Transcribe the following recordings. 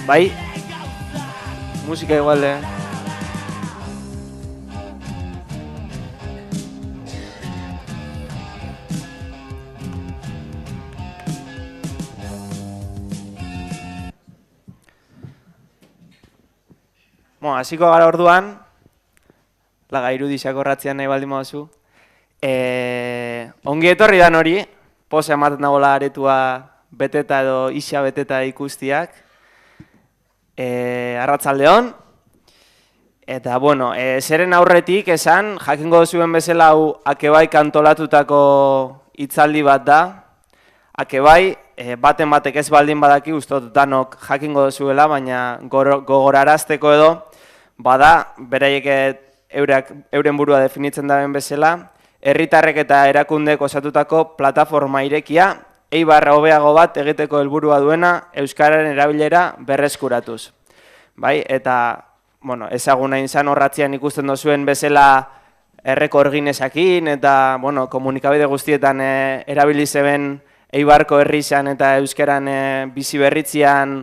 Bai? Musika igual, hasiko gara orduan, laga irudisak horratzean nahi baldin maduzu. Ongi etorri dan hori, posa ematen dagoela aretua beteta edo isa beteta ikustiak. Arratsaldeon. Eta, bueno, zeren aurretik esan, jakingo zuen bezala hau Akebaik antolatutako hitzaldi bat da. Akebai, baten batek ez baldin badaki, ustot danok jakingo zuela, baina gogorarazteko edo, bada, beraiek euren burua definitzen daben bezala, herritarrek eta erakundek osatutako plataforma irekia, eibarra hobeago bat egiteko helburua duena euskararen erabilera berreskuratuz. Bai, eta, bueno, ezaguna izan horratzean ikusten dozuen bezala errekorginesakin eta, bueno, komunikabide guztietan erabili zeben Eibarko herrizan eta euskeran bizi berritzean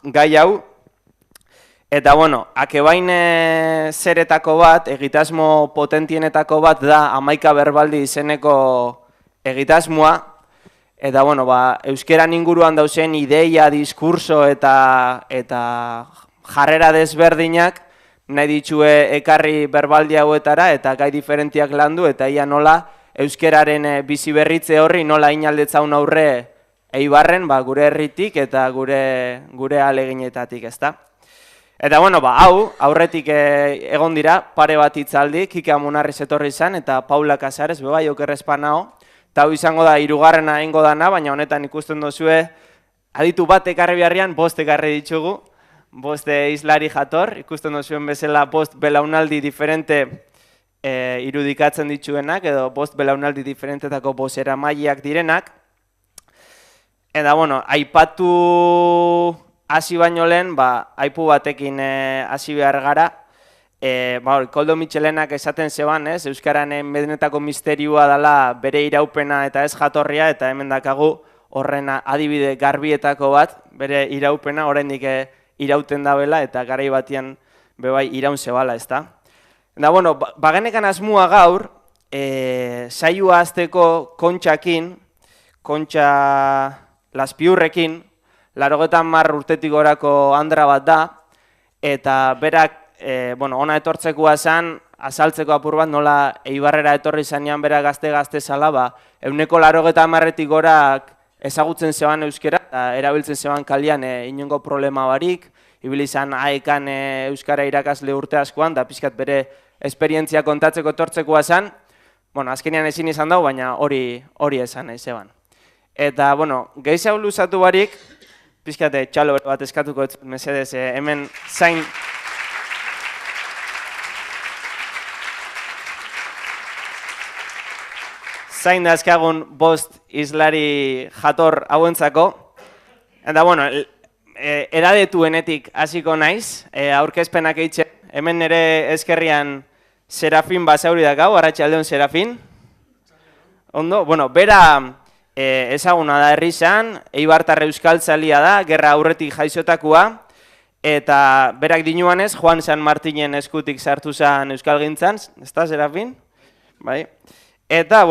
gai hau. Eta, bueno, Akebain zeretako bat, egitasmo potentienetako bat da 11 berbaldi izeneko egitasmoa. Eta, bueno, euskeran inguruan dauzen ideia, diskurso eta jarrera desberdinak nahi ditxue ekarri berbaldi hauetara eta gai diferentiak landu eta ia nola euskeraren bizi berritze horri nola inaldetzaun aurre Eibarren gure herritik eta gure aleginetatik, ezta? Eta, bueno, hau, aurretik egon dira, pare bat hitzaldi, Kike Amunarriz etorri izan, eta Paula Casares, bai, okerrezpanao. Eta hau izango da, hirugarrena egingo dana, baina honetan ikusten dozue, aditu bat ekarri beharrian, 5 ekarri ditugu, 5 hizlari jator, ikusten dozuen bezala 5 belaunaldi diferente irudikatzen dituenak, edo 5 belaunaldi diferentetako bozeramaileak direnak. Eta, bueno, aipatu hasi baino lehen, aipu batekin hasi behar gara. Koldo Mitxelenak esaten zeban, Euskararen benetako misterioa dela bere iraupena eta ez jatorria, eta hemen dakagu horren adibide garbietako bat, bere iraupena, oraindik irauten dabela, eta garai batian bebai iraun zebala, ezta? Eta, bueno, bagenekan asmua gaur, saioa azteko Kontxakin, Kontxa Laspiurrekin, 80 urtetik gorako andra bat da, eta berak, ona etortzekoa zen, azaltzeko apur bat nola Eibarrera etorri zanean bera gazte zala, 80-etik gorak ezagutzen zeban euskera, eta erabiltzen zeban kalian inongo problema barik, ibili izan aekan euskara irakasle urte askoan, da pixkat bere esperientzia kontatzeko etortzekoa zen, azkenean ezin izan dago, baina hori esan nahi zeban. Eta, gehiago luzatu barik, pixkate txalo bat eskatuko mesedez, hemen zain dazkagun 5 hizlari jator hauentzako. Eta, eradetuenetik hasiko naiz, aurkezpenak eitzen, hemen nire ezkerrian Serafin Basauri dakau, arratsaldeon Serafin. Ondo, bera ezaguna da herrizan, Eibartar euskaltzalia da, gerra aurretik jaizotakoa, eta berak dinuanez, Juan San Martinen eskutik sartu zen euskalgintzan, ezta, Serafin? Bai. Eta,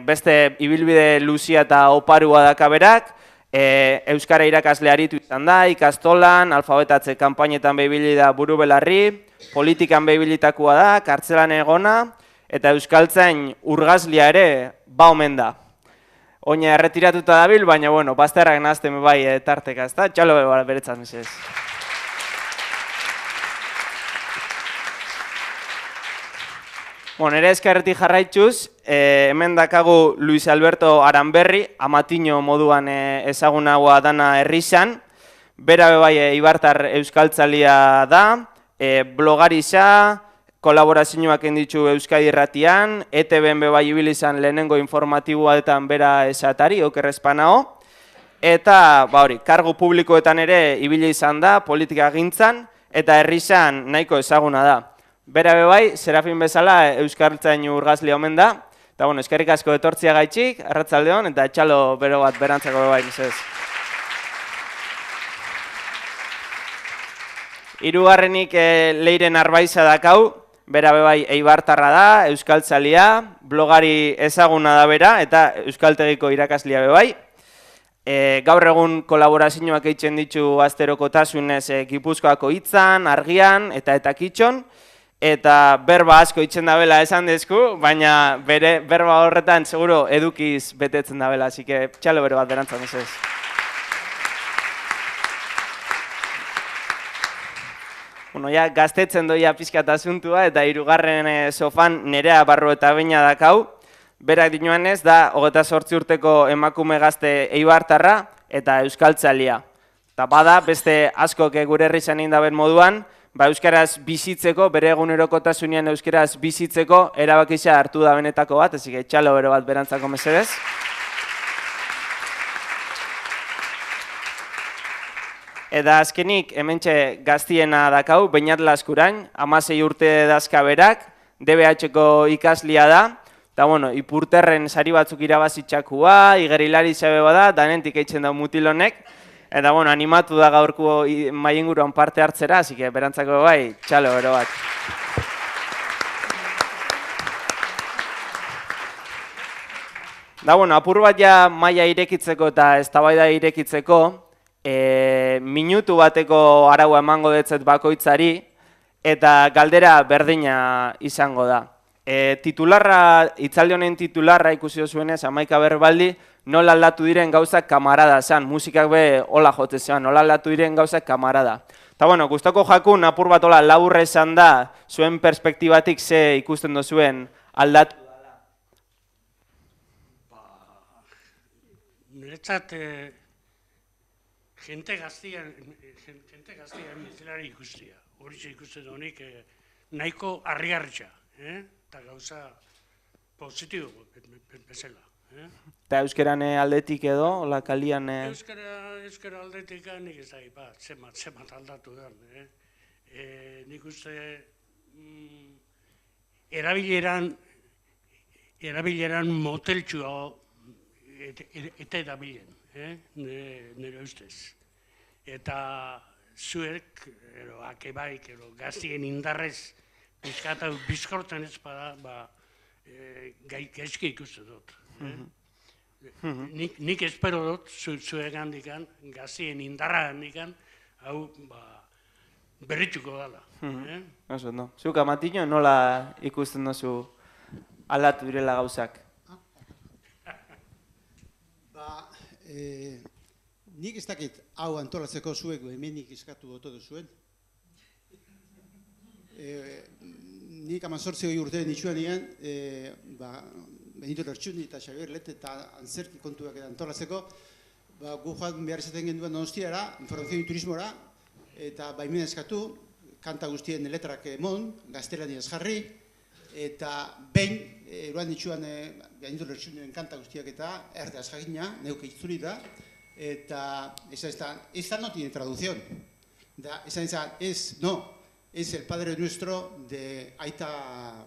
beste ibilbide luzia eta oparua daka berak, euskara irakasle aritu izan da, ikastolan, alfabetatze kanpainetan behibili da buru belarri, politikan behibilitakoa da, kartzelan egona, eta euskaltzain urgazlia ere omen da. Oina erretiratuta dabil, baina, bazterrak nahazten bai tarteka, ezta? Txalo beretzat, mesedez. Nire eskerretik jarraitzuz, hemen dakagu Luis Alberto Aranberri, Amatiño moduan ezagunagoa dana herrizan, bera bebai Eibartar euskaltzalia da, blogarisa, kolaborazioak inditu Euskadi Irratian, ETB-en bebai ibili izan lehenengo informatiboetan bera esatari, okerrezpanao, eta, kargu publikoetan ere ibili izan da, politika gintzan, eta herrizan nahiko ezaguna da. Bera bebai, Serafin bezala euskaltzain urgazlia omen da, eta, eskerrik asko etortzia gaitxik, arratsaldeon, eta etxalo bero bat berantzako bebai, mesedez. Hirugarrenik Leiren Arbaiza dakau, bera bebai eibartarra da, euskaltzalia, blogari ezaguna da bera, eta euskaltegiko irakaslia bebai. Gaur egun kolaborazioak eitzen ditu asterokotasunez Gipuzkoako Hitzan, Argian eta Kitxon, eta berba asko eitzen dabela esan dezku, baina bere berba horretan seguro edukiz betetzen dabela, así que txalo bere bat berantzan ez. Bueno, ja, gaztetzen doia pizkat asuntua eta hirugarren sofan Nerea Barro eta Beña dakau. Berak dinoanez da 28 urteko emakume gazte eibartarra eta euskaltzalia. Eta bada, beste askok gure herri zanin daben moduan, euskaraz bizitzeko, bere egunerokotasunean euskaraz bizitzeko erabakisa hartu da benetako bat, ezik etxalo bero bat berantzako mesedez. Eta azkenik, hementxe gaztiena dakau, Beñat Laskurain, 16 urte dazka berak, DBH-ko ikaslia da, eta, bueno, ipurterren sari batzuk irabazitxakua, igerilari zebe bada, danentik eitzen da mutilonek, eta, bueno, animatu da gaurko maienguruan parte hartzera, así que berantzako bai, txalo bero bat. Da, bueno, apur bat ja maila irekitzeko eta eztabaida irekitzeko, minutu bateko araua emango detzet bakoitzari, eta galdera berdina izango da. Titularra, hitzaldi honen titularra ikusi zuenez, Hamaika Berbaldi, nola aldatu diren gauzak kamarada zan, musikak be hola jote zean, nola aldatu diren gauzak kamarada. Eta, bueno, gustoko jakun apur bat hola laburra esan da, zuen perspektibatik ze ikusten dozuen aldatu. Niretzat, jente gaztian mizelari ikustia. Horitxe ikusten honik nahiko harrigarritxa, eta gauza positibo bezala. Eta euskeran aldetik edo, hola kalian... Euskara aldetik nik ez da, zemat aldatu den. Nik uste erabileran moteltxua eta erabilen, nire ustez. Eta zuek, akebaik, gaztien indarrez, bizkortzen ez bada, gaizki ikusten dut. Nik espero dut, zuek handikan, gaztien indarra handikan, hau berritxuko dala. Oso, no. Zuk Amatino nola ikusten duzu aldatu direla gauzak? Nik ez dakit hau antolatzeko zuek hemenik eskatu oto duzuen. Nik 18 urte nitsuan egan, Benito Lertxundi eta Xabier Lete eta antzerki kontuak antolatzeko, gu joan behar izaten genduan Donostiara, informazio turismora, eta baimena eskatu, kanta guztien letrak emon, gaztelaniaz jarri, eta behin, eroan nitsuan Benito Lertxundien kanta guztiak eta erdeaz jagina, neuke itzuli da, eta esta no tiene traducción. Esa es, no, es el Padre Nuestro de Aita...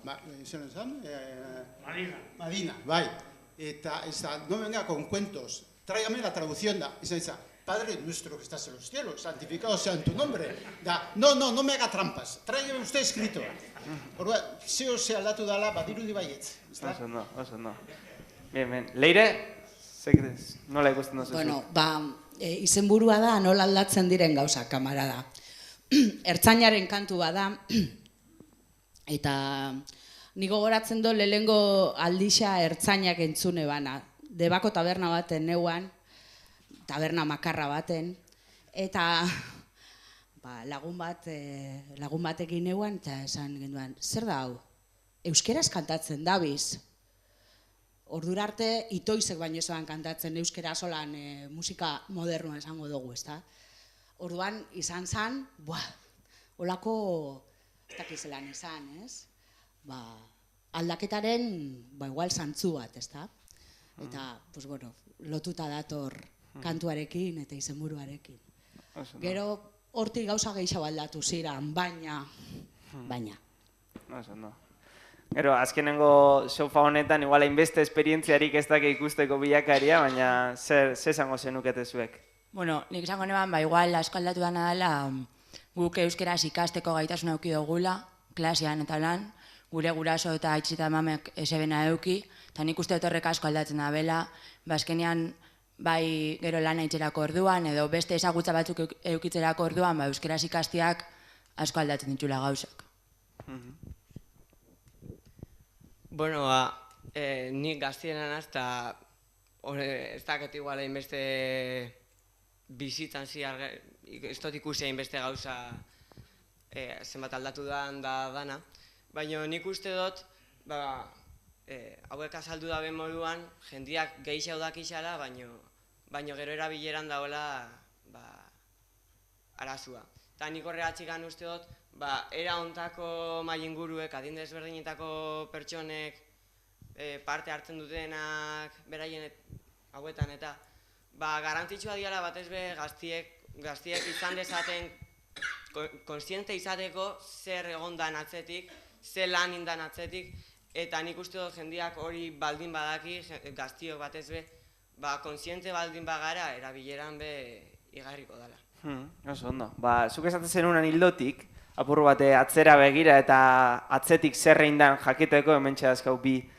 Madina, bai. Eta no venga con cuentos, tráigame la traducción da, esa Padre Nuestro que estás en los cielos, santificado sea en tu nombre. No me haga trampas, tráigame usted escrito. Orduan, zeo ze aldatu dala, badirudi baietz. Oso no. Bien. Leire? Nola ikusten duzu? Bueno, izenburua da nola aldatzen diren gauza, kamarada. Ertzainaren kantu bada, eta niko gogoratzen do lehengo aldixa ertzainak entzune bana. Debako taberna baten neuan, taberna makarra baten, eta lagun batekin neuan, eta esan genduan, zer da hau? Euskeraz kantatzen dabiz. Ordura arte, itoizek baino esan kantatzen euskera solan musika modernoa esango dugu, ezta? Orduan, izan zen, holako, ez dakizelan izan, ez? Aldaketaren, igual zantzu bat, ezta? Eta, pues bueno, lotuta dator kantuarekin eta izenburuarekin. Gero, hortik gauza gehiago aldatu ziren, baina. Gero, azkenengo sofa honetan, igual hainbeste esperientziarik ez dake ikusteko bilakaria, baina zer esango zenukete zuek? Bueno, nik esango neban, igual asko aldatu dana dela guk euskeraz ikasteko gaitasuna eduki dugula, klasean eta lan, gure guraso eta aitzi eta mamek esebena eduki, eta nik uste dut horrek asko aldatzen da bela, azkenean bai gero lana itxerako orduan, edo beste ezagutza batzuk eukitzerako orduan, euskeraz ikastiak asko aldatzen ditula gauzak. Bueno, nik gaztienan azta ez daket igual hainbeste bizitzan ziar, ez dut ikusi hainbeste gauza zenbat aldatu da dana, baina nik uste dut, hauek azaldu dabe moduan, jendiak gehiago dakixala, baina gero erabileran daola arazua. Eta nik horregatxikan uste dut, era hontako mailinguruek, adin desberdinetako pertsonek parte hartzen dutenak beraien hauetan eta garrantzitsua diala batez be gaztiek izan dezaten konstiente izateko zer egondan atzetik, zer lan indan atzetik, eta nik uste dut jendiak hori baldin badaki, gaztiok batez be, konstiente baldin bagara erabileran be igarriko dela. Oso ondo. Zuk esaten zenunan hildotik, apur bate atzera begira eta atzetik zerreindan jakiteko, hementxe dazkau bi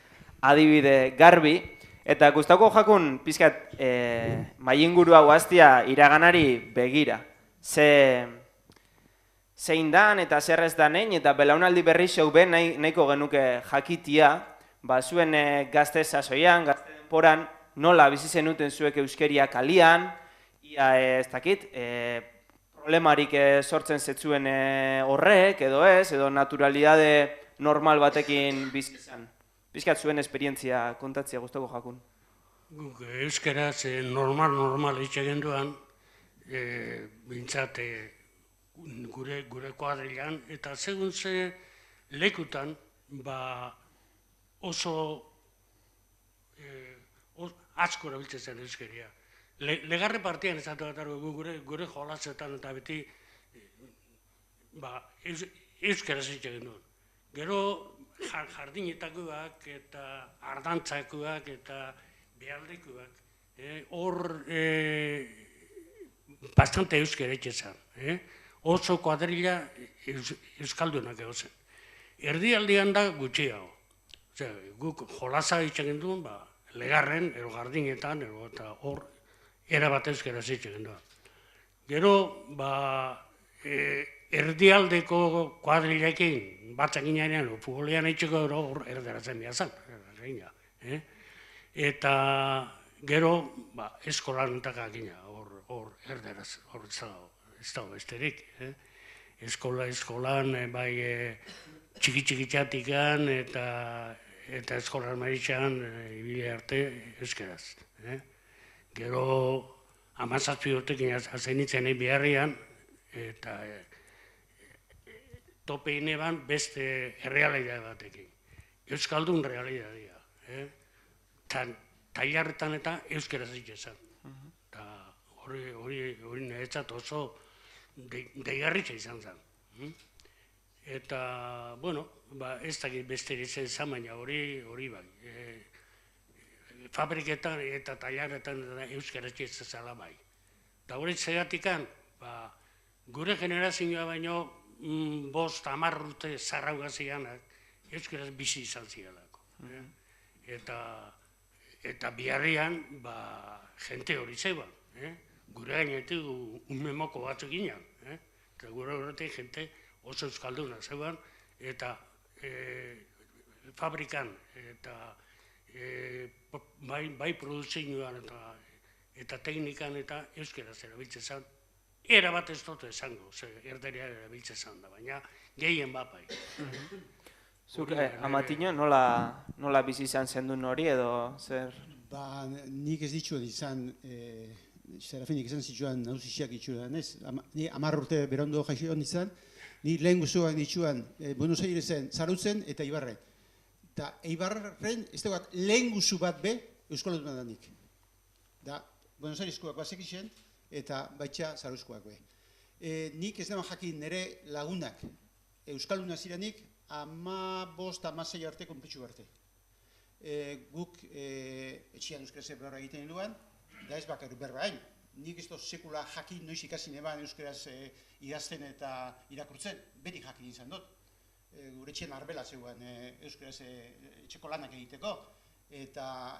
adibide garbi, eta gustauko jakun pizkat mailinguru hau gaztia iraganari begira. Zein dan eta zer ez danein, eta belaunaldi berri zeu ben nahiko genuke jakitia, zuen gazte sasoian, gazte denporan, nola bizi zenuten zuek euskeria kalian, ia ez dakit, problemarik sortzen zetzuen horrek, edo naturalidade normal batekin bizi izan. Bizkat zuen esperientzia kontatzea gustauko jakun. Guk euskeraz normal itxegen duan, bintzat gure kuadrilan, eta segun ze lekutan oso asko erabiltzen zen euskeria. Legarre partian ezatu bat gure jolasetan eta beti euskaraz itxegen duen. Gero jardinetakoak eta ardantzakoak eta behaldekuak, hor bastante euskara etxezan. Oso kuadrilla euskaldunak egozen. Erdialdean da gutxiago. Guk jolasa itxegen duen, legarren, ero jardinetan, eta hor erabat euskara itxegen duen. Gero, erdialdeko kuadrilekin batzak ginean, futbolean eitxeko hor erderatzen behazan. Eta gero, eskolan entakak gina, hor erderaz, hor ez dago besterik. Eskolan, txiki-txatikan eta eskolan maritxan ibile arte euskeraz. Gero, 17 urtekin azenitzen beharrian, eta topeine ban beste errealidade batekin. Euskaldun realidadea. Tailarretan eta euskeraz itxezan. Hori niretzat oso deigarritza izan zen. Eta, bueno, ez dakit besterik zen, baina hori bai. Fabriketan eta tailarretan euskaraz itxezala bai. Eta hori zegatikan, gure generazioa baino 5-10 urte zarraugazianak euskaraz bizi izan zialako. Eta biharrian, jente hori zeban. Gure gainetik unmemoko batzuk ginen. Eta gure horretik jente oso euskalduna zeban, eta fabrikan, eta bai produzioan eta teknikan eta euskaraz erabiltzen zen. Era bat ez dut esango, erderia erabiltzen zen da, baina gehien bat bai. Zuk, Amatiño, nola bizi izan zendun hori edo zer? Nik ez dituen izan, Serafinik izan zituan nauzixiak itxuan, ez? Ni 10 urte berondo jaixon izan, ni lehen guzuak dituen Buenos Airesen, Zarautzen eta Ibarren. Eta Ibarren, ez dugu lehen guzu bat be, Euskalduna da nik. Da, Buenos Aireskoak basek izan, eta baitxa Zarauzkoak be. Nik ez deman jakin nire lagunak Euskalduna zirenik, 15-16 arte konpetxu arte. Guk etxian euskaraz berra egiten duan, da ez bakarrik berba hain. nik ez dut sekula jakin noiz ikasi neban euskaraz idazten eta irakurtzen, beti jakin izan dut. Gure etxean arbela zegoen euskaraz etxeko lanak egiteko, eta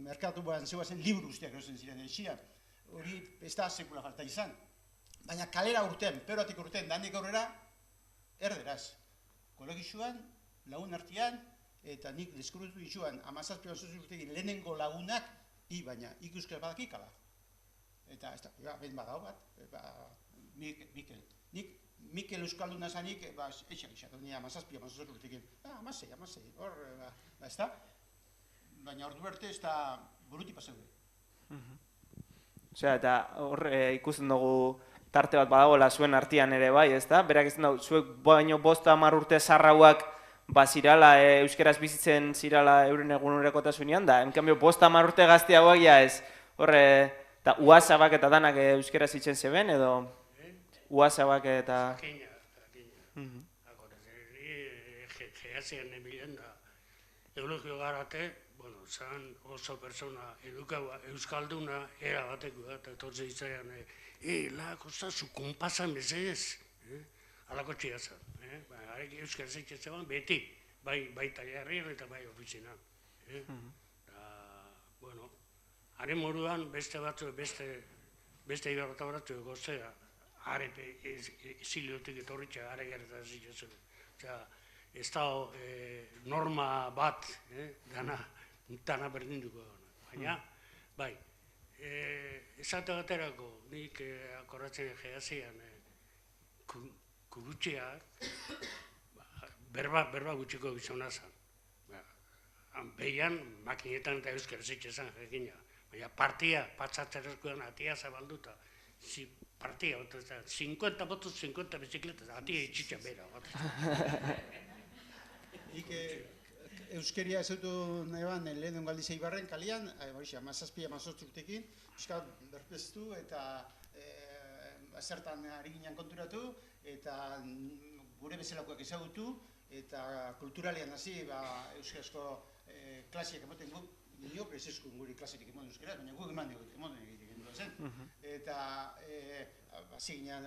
merkatuan zegoazen liburu guztiak erosten ziren etxean. Hori ez da sekula falta izan. Baina kalera urtean, peroatik urtean, dandik aurrera, erderaz. Kolegizuan, lagun artean, eta nik deskubritu dituan, 17 urtekin lehenengo lagunak, baina ikuskera badakik ala. Eta, ez da, behin badau bat, Mikel. Mikel Euskalduna zanik, etxak izatu, nire 17 urtekin. 16, hor, ez da? Baina ordu berte ez da burutipa zeude. Osea, eta hor ikusten dugu tarte bat badagoela zuen artean ere bai, ez da? Berak ez dugu, zuek baino 5-10 urte zarrauak zirala, euskeraz bizitzen zirala euren egunerokotasunean, da, enkanbio 5-10 urte gazteagoak ja ez, horre, eta uazabak eta danak euskeraz itzen zeben, edo uazabak eta... Jakina. Gehazean emilen da, Eulogio Garate, zan oso persona edukaua, euskalduna, era bateko, eta etortzen izaian, kostazu, konpasan bezez, alako txia zan. Harek euskara zeitzen zeban, beti, bai tailarrian eta bai ofizinan. Haren moruan, beste batzu, beste ibarrota batzu gozea, arepe ziliotik etorritxa, are gerta zitzen. Ez da norma bat, dana berdinduko dana. Baina, bai, esate baterako, nik akorratzen gehazean kurutxeak, berba gutxiko gizona zan. Behian, makinetan eta euskara zitxezan jakina. Baina partia, patzatzerezkoan atia zabalduta, partia, 50 botuz, 50 bizikletas, atia itxitxa bera. Nik euskeria ezautu neban lehen galdiz Eibarren kalian, 17-18 urtekin, euskal berpeztu eta zertan ari ginen konturatu, eta gure bezalakoak ezagutu, eta kulturalean hasi euskarazko klasiak emoten gu, nio prezeskun guri klasetik emoten euskaraz, baina guk emoten egiten zen. Eta hasi ginen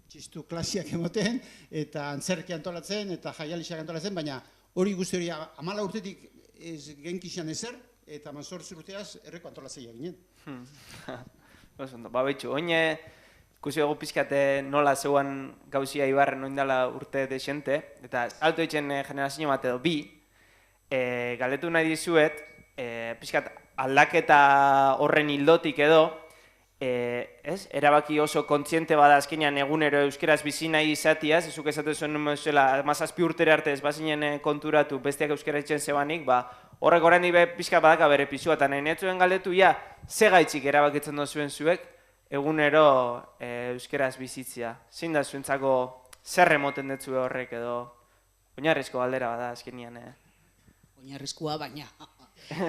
txistu klasiak emoten, eta antzerki antolatzen, eta jaialixak antolatzen, baina hori guzti hori 14 urtetik ez genkixan ezer, eta 18 urteaz erreko antolatzea ginen. Betxu, oin ikusi dugu pizkate nola zeuan gauzia Ibarren oindala urte desente, eta alto ditzen generazio bat edo bi, galdetu nahi dizuet, pizkat aldaketa horren hildotik edo, erabaki oso kontziente bada azkenean egunero euskeraz bizi nahi izatiaz, ezuk esatu zuen numezuela 17 urtere arte ez bazinen konturatu besteak euskera itzen zebanik, horrek oraindik pixka badaka bere pisua, eta nahi netzuen galdetu, ze gaitzik erabakitzen duzuen zuek egunero euskeraz bizitzia. Zein da zuentzako zer emoten detzue horrek edo oinarrizko galdera bada azkenean. Oinarrizkoa baina,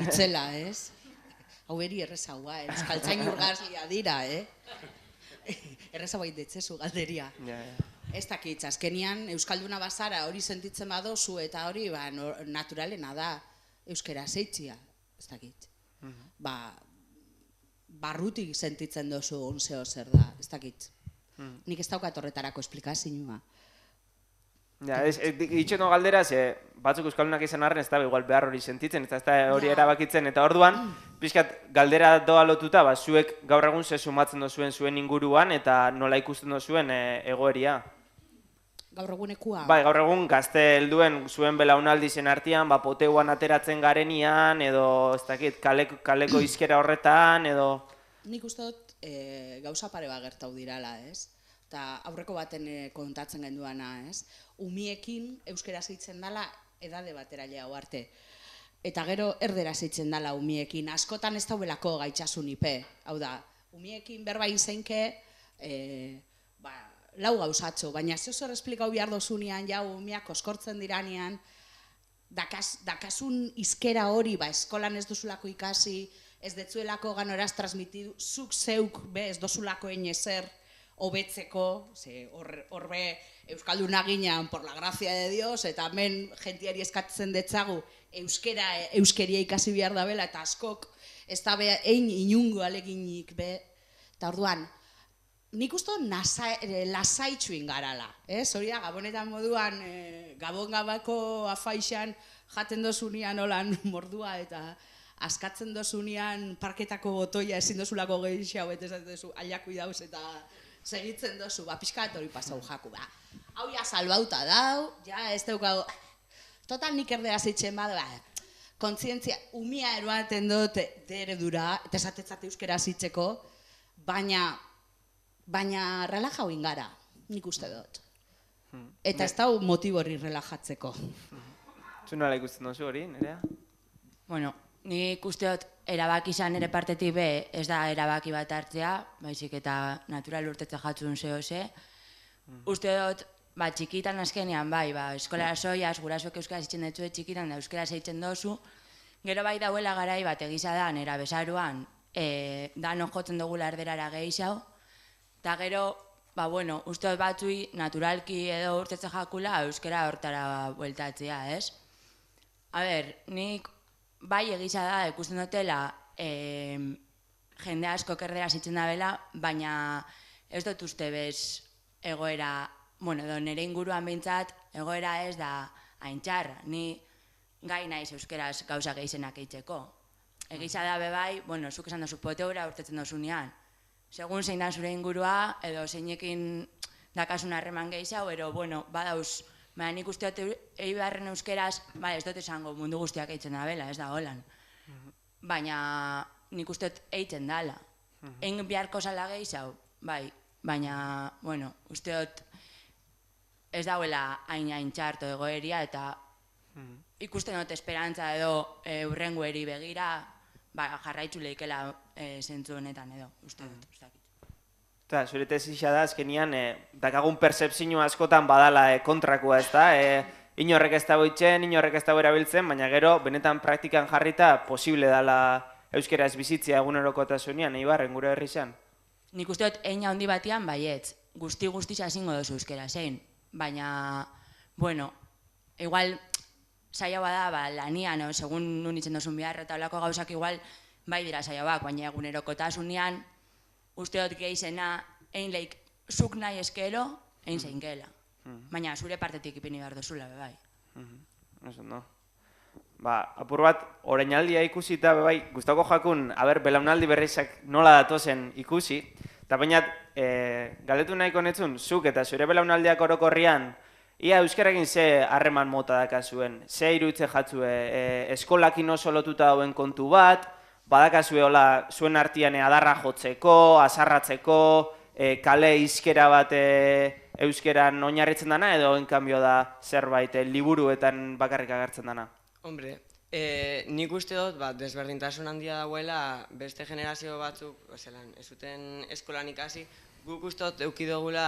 itzela, ez? Hau eri errezaua, euskaltzain urgazlia dira, errezaua indetzezu galderia. Ez dakitz, azkenian euskalduna bazara hori sentitzen badozu eta hori naturalena da euskera zeitzia, ez dakitz. Barrutik sentitzen dozu onzeo zer da, ez dakitz. Nik ez daukat horretarako esplikazioa. Itxeno galdera, batzuk euskaldunak izan arren, ez da igual behar hori sentitzen, ez da hori erabakitzen, eta orduan, pixkat galdera doa lotuta, zuek gaur egun ze sumatzen dozuen zuen inguruan, eta nola ikusten dozuen egoeria. Gaur egunekua? Bai, gaur egun gazte helduen zuen belaunaldi zen artean, poteuan ateratzen garenian, edo, ez dakit, kaleko izkera horretan, edo... Nik uste dut gauza pare bat gertau dirala, ez? Eta aurreko baten kontatzen genduana, ez? Umiekin euskera zeitzen dala edade batera jau arte. Eta gero erdera zeitzen dala umiekin. Askotan ez daubelako gaitxasun ipe. Hau da, umiekin berbain zeinke, lau gauzatxo. Baina zehozor esplikau behar dozunean, jau umiak oskortzen diranean, dakasun izkera hori, eskolan ez duzulako ikasi, ez detzuelako ganoraz transmitidu, zuk zeuk, ez dozulako ezer, hobetzeko, ze horbe Euskalduna ginean por la gracia de Dios, eta hemen jentiari eskatzen detzagu euskeria ikasi behar dabela, eta askok ez da egin inungo aleginik be, eta orduan, nik uste lasaitxuin garala, hori da, gabonetan moduan, gabon gabako afaixan jaten dozunean olan mordua, eta askatzen dozunean parketako botoia ezin dozulako gehiago, eta ez duzu aliakui dauz, eta segitzen dozu, pixka bat hori pasau jaku, hau ja salbauta dau, ja ez daukago, total nik erderaz itxen bat, kontzientzia, umia eroaten dut deredura, eta esatetzat euskeraz itxeko, baina relajau ingara, nik uste dut. Eta ez dau motibo hori relajatzeko. Zu nola ikusten duzu hori, Nerea? Bueno, nik uste dut erabaki izan ere partetik be, ez da erabaki bat hartzea, baizik eta natural urtetza jatzun zehose. Uste dut, txikitan azkenean, eskolara soiaz, gurasoek euskaraz itzen detzu txikitan da euskaraz eitzen dozu, gero bai dauela garai bat egisa da, nera besaruan, dano jotzen dugula erderara gehiago, eta gero, uste dut batzui naturalki edo urtetza jakula euskara hortara bueltatzea, ez? A ber, nik bai egisa da, ikusten dutela, jende asko erderaz itzen dabela, baina ez dut uste bez egoera, nire inguruan behintzat, egoera ez da haintxarra, ni gai naiz euskeraz gauza gehizenak eitzeko. Egisa da bebai, zuk esan dozu poteura urtetzen dozunean. Segun zein da zure ingurua, edo zeinekin dakasun harreman gehiago, ero, badauz, nik uste dut eibarren euskeraz, ez dut esango mundu guztiak eitzen dabela, ez da holan. Baina nik uste dut eitzen dala. Egin beharko zala gehiago, baina, uste dut ez dauela hain txarto egoeria, eta ikusten dut esperantza edo urrengo eri begira, jarraitzu lehikela zentzu honetan edo, uste dut. Eta, zure tesisa da, azkenian, dakagun percepzio askotan badala kontrakoa ez da, inorrek ez dago itzen, inorrek ez dago erabiltzen, baina gero, benetan praktikan jarrita, posible dala euskeraz bizitzea egunerokotasunean, Eibarren gure herri zen? Nik uste dut, ein handi batian baietz, guzti ezingo dozu euskera zein, baina, igual, saio bada, lanian, segun nun itzen dozun behar, eta olako gauzak igual, bai dira saioak, baina egunerokotasunean, uste dut gehizena, ein leik, zuk nahi eskero, ein zein gela. Baina zure partetik ipini behar dozula, bai. Eso, no. Apur bat, orainaldia ikusita, bai, gustako jakun, belaunaldi berrizak nola datozen ikusi, eta baina, galetu nahiko netzun, zuk eta zure belaunaldiak orokorrian, ia euskarakin ze harreman mota dakazuen, ze iruditze jatzue, eskolakin oso lotuta dauen kontu bat, badakazue hola zuen artian adarra jotzeko, azarratzeko, kale izkera bat euskeran oinarritzen dana, edo enkanbio da zerbait liburuetan bakarrik agertzen dana? Hombre, nik uste dut, desberdintasun handia dauela beste generazio batzuk, ez zuten eskolan ikasi, guk uste dut eukidogula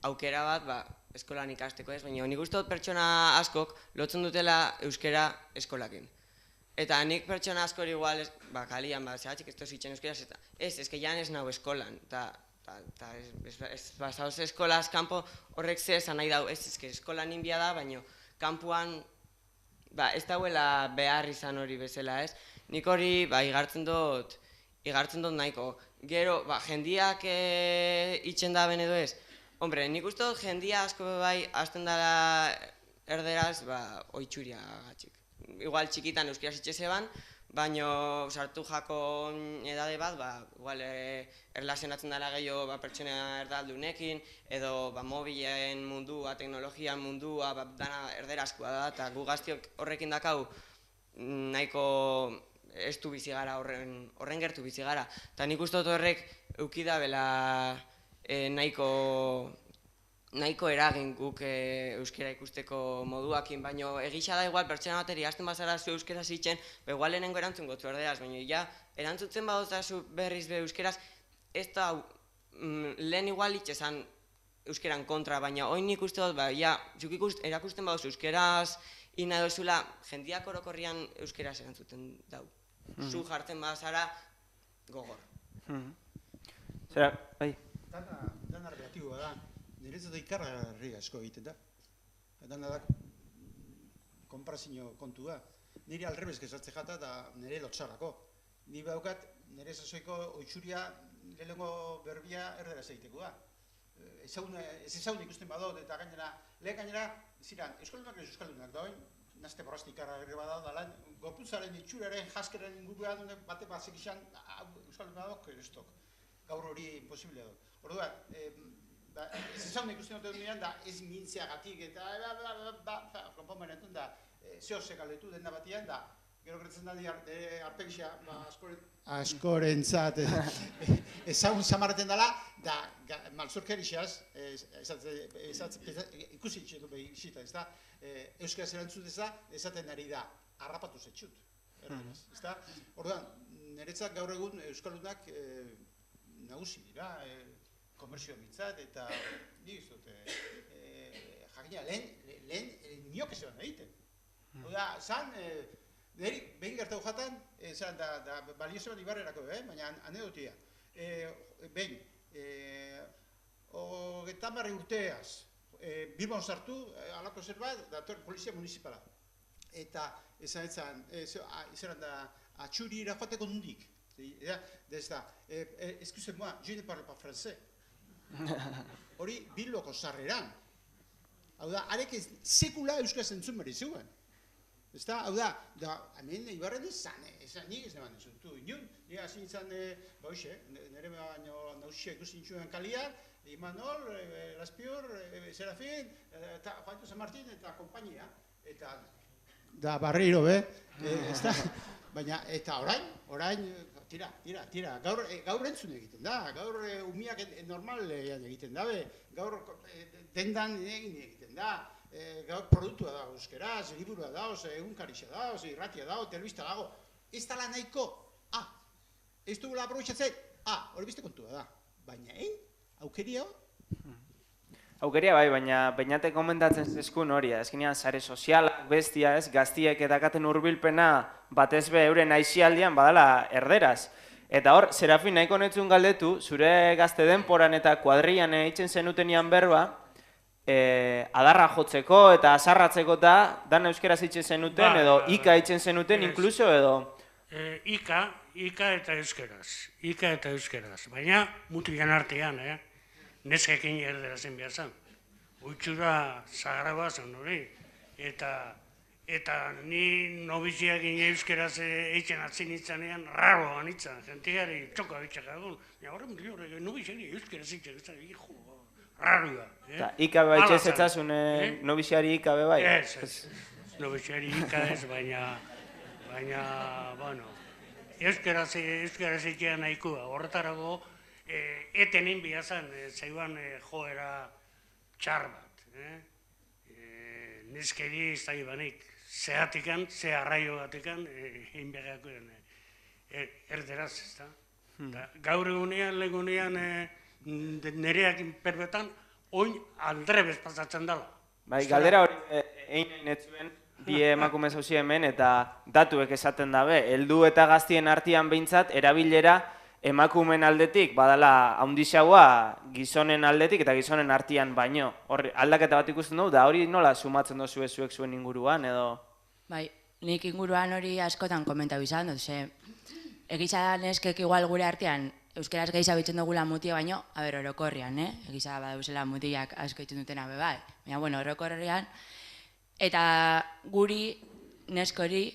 aukera bat eskolan ikasteko ez, baina nik uste dut pertsona askok lotzen dutela euskera eskolakin. Eta nik pertsona askori igual, kalian, zehatxik ez tozitzen euskeraz, ez que jan ez nahu eskolan, eta basauz eskolaz kanpo horrek ze esan nahi dau, ez que eskolan inbia da, baina kanpuan ez dauela behar izan hori bezala, ez? Nik hori igartzen dut nahiko. Gero, jendiak itxen da ben edo ez? Hombre, nik uste dut jendia asko bai hasten dela erderaz oitxuria gatxik. Igual txikitan euskiraz itxe zeban, baina sartu jako edade bat, igual erlazionatzen dela gehiago pertsona erdaldunekin, edo mobilen mundua, teknologian mundua, dana erderazkoa da, eta gu gaztiok horrekin dakau nahiko estu bizi gara, horren gertu bizi gara. Eta nik uste dut horrek eukidabela nahiko eragin guk euskera ikusteko moduakin, baina egisa da igual pertsona bateri hasten bazara zu euskera zitzen, igual lehenengo erantzun gotu erderaz, baina erantzutzen badozazu berriz be euskeraz, ez da lehen igual itxezan euskeran kontra, baina oin nik uste dut, zuk erakusten badozu euskeraz ina dozula, jendiak orokorrian euskeraz erantzuten dau. Zu jartzen bazara gogor. Zera, bai? Dana dana relatiboa da. Niretzat ikargarri asko egiten da. Dana da konparazio kontua. Niri aldrebez gezartze jata eta nire lotzarako. Ni daukat nire sasoiko oitzuria lehenengo berbia erderaz egiteko da. Ez ezagun ikusten badot eta gainera, ziran, euskaldunak ez euskaldunak dagoen, nazte borrazte ikargarri badao da lan, gorputzaren itxuraren, jaskeren inguruan bate batzek izan, euskaldunak dago, kerestok. Gaur hori imposiblea dut. Orduan, ez ezagun ikusten dut dunean, da ez mintzeagatik eta konponmenetun da, zehozek aletu dena batian, da, gero gertzen da arpegisa askorentzat ezagun zamarreten dela, da malzurkerixaz, ikusi itxetu behizita, ez da, euskaraz erantzut ez da, esaten ari da, harrapatu zetxut. Orduan, niretzat gaur egun euskaldunak nagusi dira, komerzio mitzat, eta nik ez dut, jakina, lehen niok ez eban egiten. Oda, zan, niri behin gertau jatan, da balio zeban ibarrerako, baina anedotia. Behin, 30 urteaz, Bilbon sartu, alako zerbait, dator polizia municipala. Eta izan da, atxurira joateko nundik. Ez da, excusez-moi, je ne parle pas français. Hori Bilboko sarreran. Hau da, arek sekula euskaz entzun beri zeuen. Hau da, hemen ibarren nik ez neban entzuntu inun. Ni hasi nintzen, nire baino nausia ikusi nintxuen kalian, Imanol, Laspior, Serafin, Juanito San Martín eta kompainia. Da barriro, baina, eta orain, tira, gaur entzun egiten da, gaur umiak normalean egiten da, gaur dendan egiten da, gaur produktua dago euskeraz, liburua dago, egunkarixa dago, irratia dago, telebista dago. Ez dala nahiko, ez dugula aprobetxatzen, hori beste kontua da. Baina, aukeria? Aukeria bai, baina bainate komentatzen zezkun hori, ezkenean sare sozialak, bestia, gaztiek edakaten hurbilpena batez be euren aixialdian badala erderaz. Eta hor, Serafin nahiko netzun galdetu, zure gazte denporan eta kuadrian eitzen zenutenian berba, adarra jotzeko eta azarratzeko da, dan euskeraz eitzen zenuten, edo ika eitzen zenuten inkluso, edo? Ika eta euskeraz. Baina, mutilan artean, neskekin erderazen behar zen. Uitxura zagraba zen hori. Eta ni nobiziak euskeraz eitzen atzin itzanean, raro anitzan, jenteari txoka bitxak agun. Horre, nobiziak euskeraz eitzen atzin, hijo, rarua. Eta ikabe baitxe zetzasun nobiziari ikabe bai? Ez, nobiziari ika ez, baina, bueno, euskaraz eitzen nahikoa, horretarago, etenin bihazan, zeiban joera txar bat. Neskeri ez da ibanik, zehatikan, ze arraio batikan, egin behagako erderaz, ez da. Gaur egunean, legunean, nereak perbetan, oin aldrebez pasatzen dela. Bai, galdera hori egin netzuen, bi emakume zauzi hemen, eta datuek esaten dabe, heldu eta gaztien artean behintzat, erabilera emakumen aldetik, badala haundixagoa gizonen aldetik eta gizonen artean baino. Aldaketa bat ikusten dugu, da hori nola sumatzen dozu zuek zuen inguruan, edo? Bai, nik inguruan hori askotan komentau izan dut, egiza neskek igual gure artean, euskeraz gehiago bitzen dugula mutia baino, orokorrian, egiza badauzela mutiak asko itzen dutena bai, baina, bueno, orokorrian, eta guri, neskori,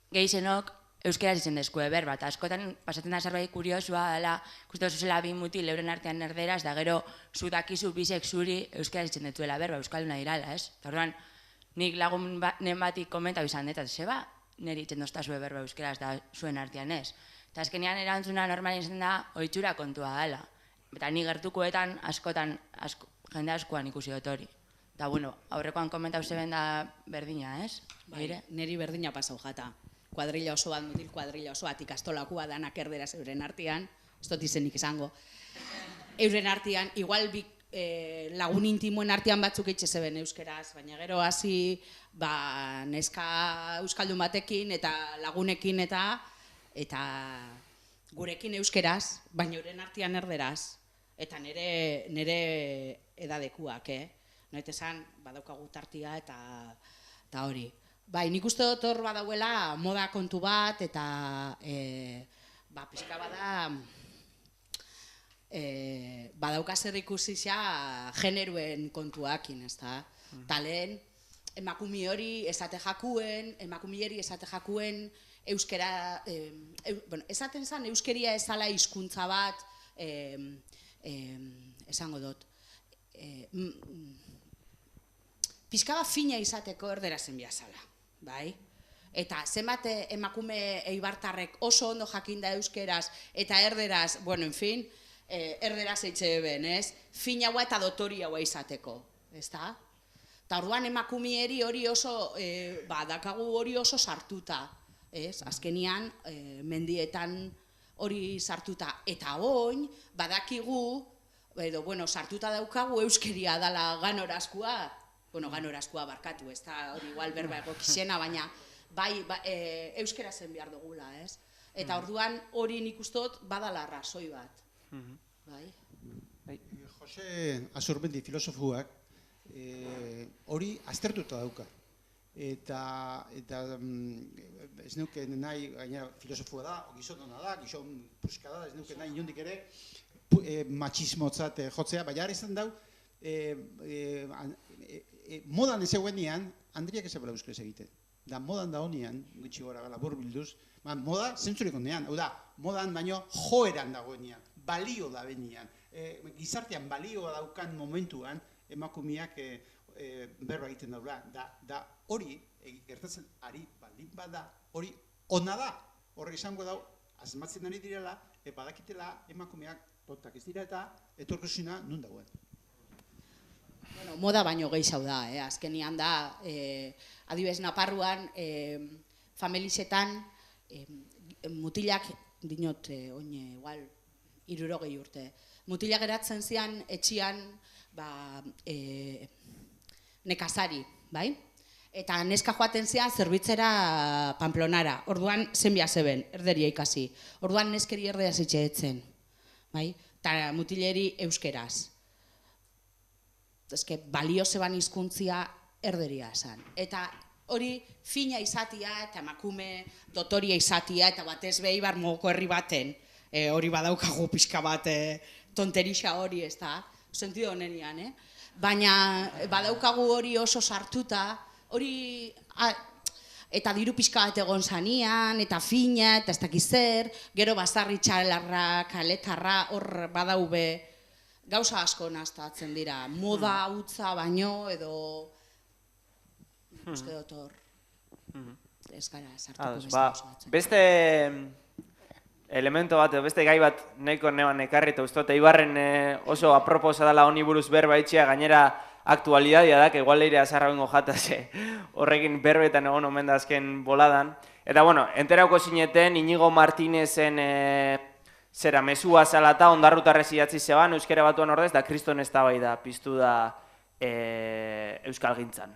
gehizenok, euskeraz izen dezkue berba, eta askotan pasatzen da zerbait kuriosua dela, ikusten zuzela bi mutil euren artean erderaz, da gero zu dakizu bisek zuri euskeraz izen detuela berba, euskalduna dirala, ez? Eta orduan, nik lagunen batik komentau izan dut, zeba, niri itzen doztazue berba euskeraz da zuen artean ez. Eta azkenean erantzuna normalen izan da, ohitura kontua dela. Eta ni gertukoetan askotan, jende askoan ikusi dut hori. Eta bueno, aurrekoan komentau zeben da berdina, ez? Niri berdina pasau jata. Kuadrilla oso bat, mutil kuadrilla oso bat, ikastolakua danak erderaz euren artean, ez dut izenik izango. Euren artean, igual lagun intimoen artean batzuk eitxe zeben euskeraz, baina gero hasi neska euskaldun batekin eta lagunekin eta gurekin euskeraz, baina euren artean erderaz. eta nire edadekuak, Noite esan, badaukagu tartia eta hori. Bai, nik uste dut hor badauela moda kontu bat, eta pixka badauka zer ikusi generuen kontuakin, ez da? Talen, emakumi hori esate jakuen, euskera, esaten zen euskeria ezala hizkuntza bat, esango dut, pixka bat fina izateko erderazen biazala, bai? Eta zenbat emakume eibartarrek oso ondo jakinda euskeraz eta erderaz, bueno, en fin, erderaz eitxe ben, ez? Finaua eta dotoriaua izateko, ez da? Eta orduan emakumieri hori oso, dakagu hori oso sartuta, ez? Azkenian, mendietan hori sartuta. Eta oin, badakigu, edo, bueno, sartuta daukagu euskeria dala ganorazkoa, bueno, ganorazkoa barkatu, ez da hori igual berba egokizena, baina bai euskera zen behar dugula, ez? Eta orduan hori nik uste dut badala arrazoi bat. Bai? Jose Azurmendi filosofuak hori aztertuta dauka. Eta ez neuke nahi, gainera filosofua da, gizon da, gizon puska da, ez neuke nahi inondik ere matxismotzat jotzea, baina izan dau, modan ez eguenean, Andriak ez ebala euskara egiten. Da modan da honean, gutxi gora gala borbilduz, moda zentzurik honean, hau da, modan baino joeran dagoenean, balio da benean. Gizartean balioa daukan momentuan, emakumeak berba egiten daula. Da hori, gertatzen ari baldin bada, hori ona da. Horrek izango dau, asmatzen ari direla, badakitela emakumeak tontak ez dira eta etorkizuna nun dagoen. Bueno, moda baino gehiago da, azkenian da, adibidez Naparruan, familisetan, mutilak, dinot, oin, igual, 60 urte, mutilak geratzen zian, etxian, nekazari, bai? Eta neska joaten zian zerbitzera Pamplonara, orduan zenbia zeben, erderia ikasi, orduan neskeri erderaz itxeetzen, bai? Eta mutileri euskeraz. Eske balio zeban hizkuntzia erderia esan. Eta hori fina izatia eta emakume dotoria izatia eta batez behi bar mogoko herri baten, hori badaukagu pixka bat tonterixa hori, ez da, sentido honenian, baina badaukagu hori oso sartuta, hori eta diru pixka bat egon zanian, eta fina, eta ez dakiz zer, gero bazarri txalarra, kaletarra, hor badaube, gauza asko naztatzen dira, moda utza baino edo uste dut hor ez gara sartuko beste. Beste elemento bat, beste gai bat nahiko neban ekarri eta uste dut Eibarren oso aproposa dela honi buruz berba itxea, gainera aktualidadia da, que igual leire azarra bengo jatase horrekin berbetan egon omen da azken boladan. Eta bueno, enterauko zineten Inigo Martinezen zera mesua zalata ondarrutarrez idatzi zeban, euskera batuan ordez, da kriston eztabaida piztu da euskalgintzan.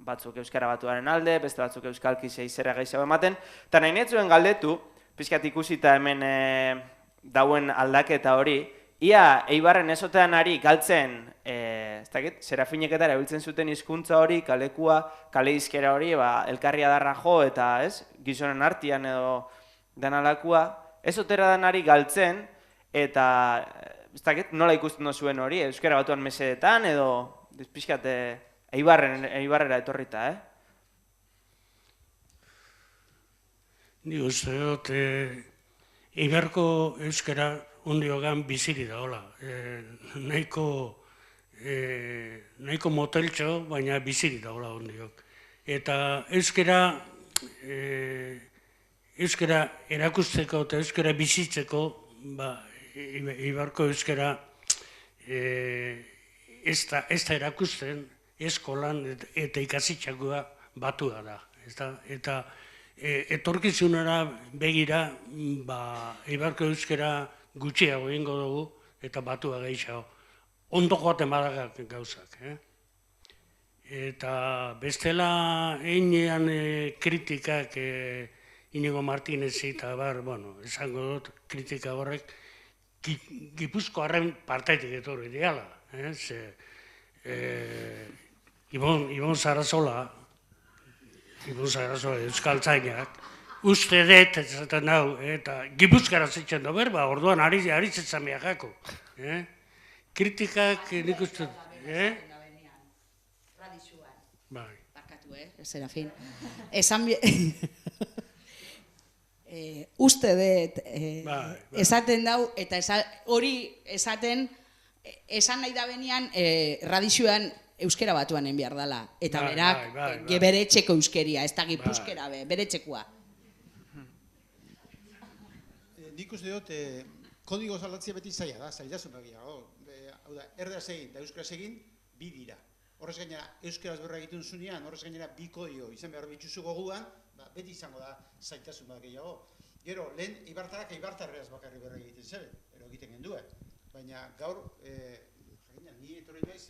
Batzuk euskara batuaren alde, beste batzuk euskalki zeizera gehiago ematen. Eta nahi netzuen galdetu, pixkat ikusita hemen dauen aldaketa hori, ia Eibarren ezotean ari galtzen, serafineketara ebiltzen zuten hizkuntza hori, kalekua, kale izkera hori, elkarria darra jo eta gizonen artian edo danalakua, ezotera danari galtzen, eta nola ikusten duzuen hori, euskara batuan mesedetan, edo pixkat Eibarrera etorrita, Ni uste dut, Eibarko euskara ondiogan biziri da, hola. Nahiko moteltxo, baina biziri da, hola ondiok. Eta euskara erakusteko eta euskara bizitzeko, Eibarko euskara ez da erakusten, eskolan eta ikasitxakoa batua da. Eta etorkizunera begira, Eibarko euskara gutxiago egingo dugu eta batua gehiago. Ondo joaten badagak gauzak. Eta bestela einean kritikak, Inigo Martinez eta esango dut kritika horrek Gipuzkoarren partaitik etorri diala. Ibon Sarasola, euskaltzainak, uste dut, esaten hau, eta Gipuzkara zitzen do berba, orduan aritzen jako. Kritikak nik uste... Bai. Barkatu, Serafin. Uste dut, esaten dau, eta hori esaten, esan nahi da benean, radizioan euskera batuan enbiar dela. Eta berak, bere etxeko euskeria, ez da gipuzkera, bere etxekoa. Nik uste dut, kodigo zaldatzea beti zaila da, zailasun begiago. Hau da, erderaz egin eta euskaraz egin, bi dira. Horrez gainera, euskaraz berra egiten zunean, horrez gainera bi kodio izan behar bitxuzu goguan, beti izango da zaitasun bat gehiago. Gero, lehen Eibartarrak Eibartarreaz bakarri berra egiten zeben, ero egiten genduen. Baina gaur, jakina, ni etorri naiz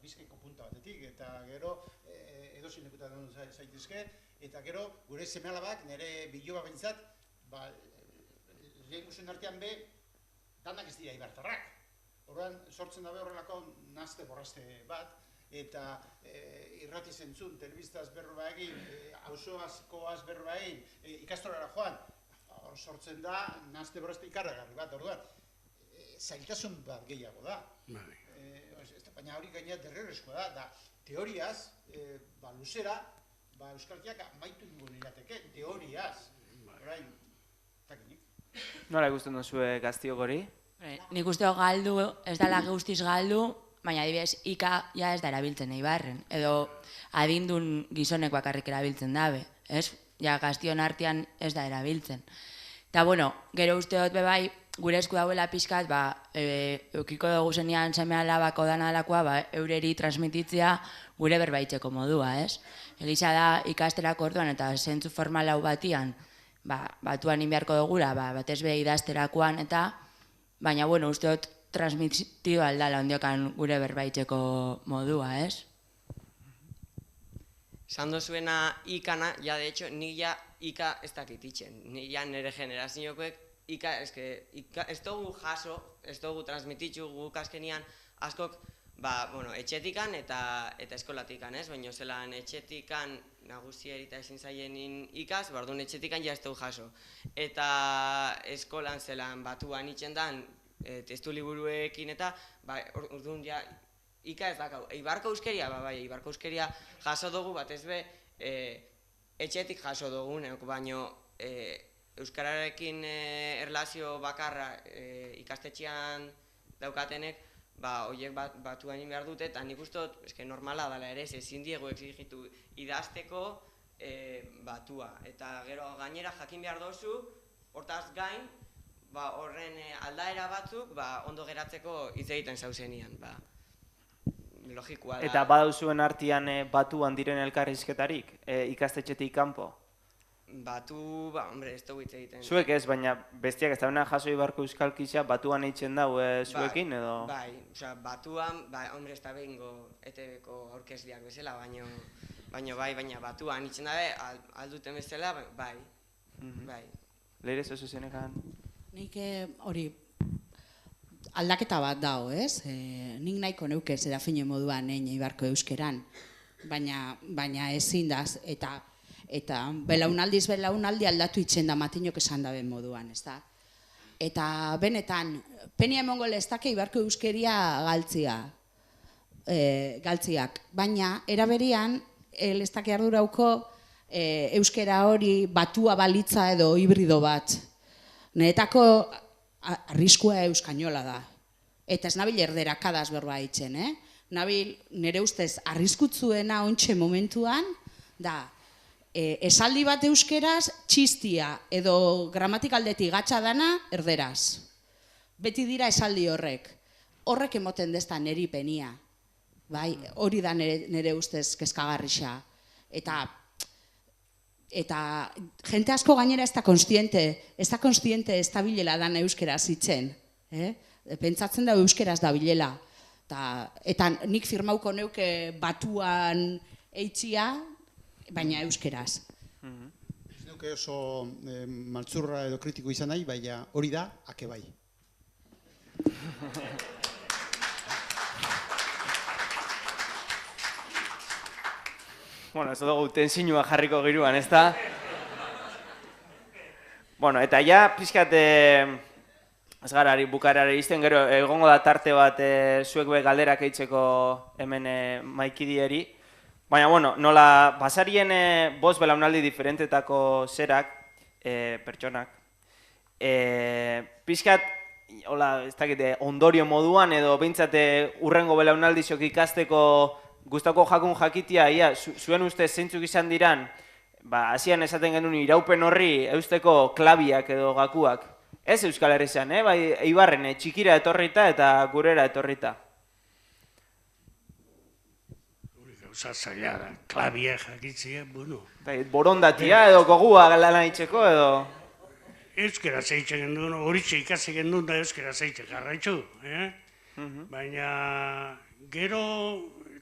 Bizkaiko punta batetik, eta gero edozein lekutan zaitezke, eta gero gure seme-alabak, nire biloba behintzat, lehen guztien artean danak ez dira Eibartarrak. Horrean, sortzen dabe horrelako nazte borrazte bat, eta irrati zentzun, telebistaz berroa egin, auzoazkoaz berroa egin, ikastorara joan, hor sortzen da nazte borrazte ikarragarri bat, orduan, zailtasun bat gehiago da. Baina hori gaina derrerezkoa da, teoriaz, luzera, euskalkiak amaitu ingo lirateke, teoriaz. Orain, takinik. Nola ikusten duzue Gaztiok hori? Nik uste galdu, ez dela guztiz galdu, baina adibidez, ika ja ez da erabiltzen Eibarren, edo adindun gizonek bakarrik erabiltzen dabe, ez? Ja, Gaztion artean ez da erabiltzen. Eta, bueno, gero uste dut bebai, gure esku dauela pixkat, eukiko dugu zenean seme-alabako dana alakoa, eureri transmititzea gure berbaitzeko modua, ez? Egisa da, ikasterako orduan eta zentzu formal hau batian, batuan inbiarko dugula, batez be idazterakoan eta, baina, bueno, uste dut transmititu aldala ondiokan gure berbaitzeko modua, ez? Sando zuena ikana, ja, de hecho, nik ja ika ez dakit itxen. Nik ja nire generaziokoek ika, ez dugu jaso, ez dugu transmititu guk azkenian askok, etxetikan eta eskolatikan, ez? Baina zelan etxetikan nagusieri eta ezin zaienin ikaz, orduan etxetikan ja ez dugu jaso. Eta eskolan zelan batuan itxen dan, testu liburuekin eta, orduan ja, ika ez dakau. Eibarko euskeria, Eibarko euskeria jaso dugu, batez be, etxetik jaso dugu, baina euskararekin erlazio bakarra ikastetxean daukatenek, horiek batuan egin behar dute, eta nik uste dut, normala dela ere, ezin diegu exigitu idazteko batua. Eta gero gainera jakin behar dozu, hortaz gain, horren aldaera batzuk ondo geratzeko hitz egiten zauzenian. Logikoa da. Eta badauzuen artean batuan diren elkarrizketarik, ikastetxetik kanpo? Batu, hombre, ez dugu hitz egiten. Zuek ez, baina bestiak ez da jaso Eibarko euskalkisa batuan eitzen dau zuekin edo? Bai, batuan, hombre, ez da behingo ETV-ko aurkezliak bezala, baina batuan eitzen dabe, alduten bezala, bai. Leire, zozu zenekan? Nik hori aldaketa bat dago, ez? Nik nahiko neuke Serafine moduan Eibarko euskeran, baina ezin da, eta belaunaldiz belaunaldi aldatu itzen da Matinok esan daben moduan, ez da? Eta benetan, penia emongo leztake Eibarko euskeria galtziak, baina eraberian leztake ardurauko euskera hori batua balitza edo hibrido bat. Niretako arriskua euskainola da. Eta ez nabil erderakadaz berba itzen, Nabil nire ustez arriskutzuena ontxe momentuan, da, esaldi bat euskeraz txistia edo gramatikaldetik gatsa dana erderaz. Beti dira esaldi horrek. Horrek emoten dezta neri penia. Hori da nire ustez kezkagarrixa. Eta jente asko gainera ez da konstiente ez da bilela dana euskeraz itzen. Pentsatzen da euskeraz da bilela. Eta nik firmauko neuke batuan eitxia, baina euskeraz. Ez neuke oso maltzurra edo kritiko izan nahi, baina hori da, ake bai. Bueno, ez dugu tensinua jarriko giruan, ez da? Bueno, eta ja, pixkat, ez gara, bukarari izten, gero, egongo da tarte bat zuek be galderak eitzeko hemen maikidieri. Baina, bueno, nola, basarien bost belaunaldi diferentetako zerak, pertsonak, pixkat, hola, ez dakit, ondorio moduan edo behintzate urrengo belaunaldizok ikasteko gustako jakun jakitia, ia, zuen ustez zeintzuk izan diran, hasian esaten genuen iraupen horri eusteko klabiak edo gakuak. Ez Euskal Herrian, bai Eibarren txikira etorrita eta gurera etorrita. Gauza zaila da, klabiak jakitzea, bueno. Borondatia edo gogua lana itxeko edo... Euskera zeitzen genduen, horitxe ikasi genduen da euskera zeitzen jarraitzu, Baina gero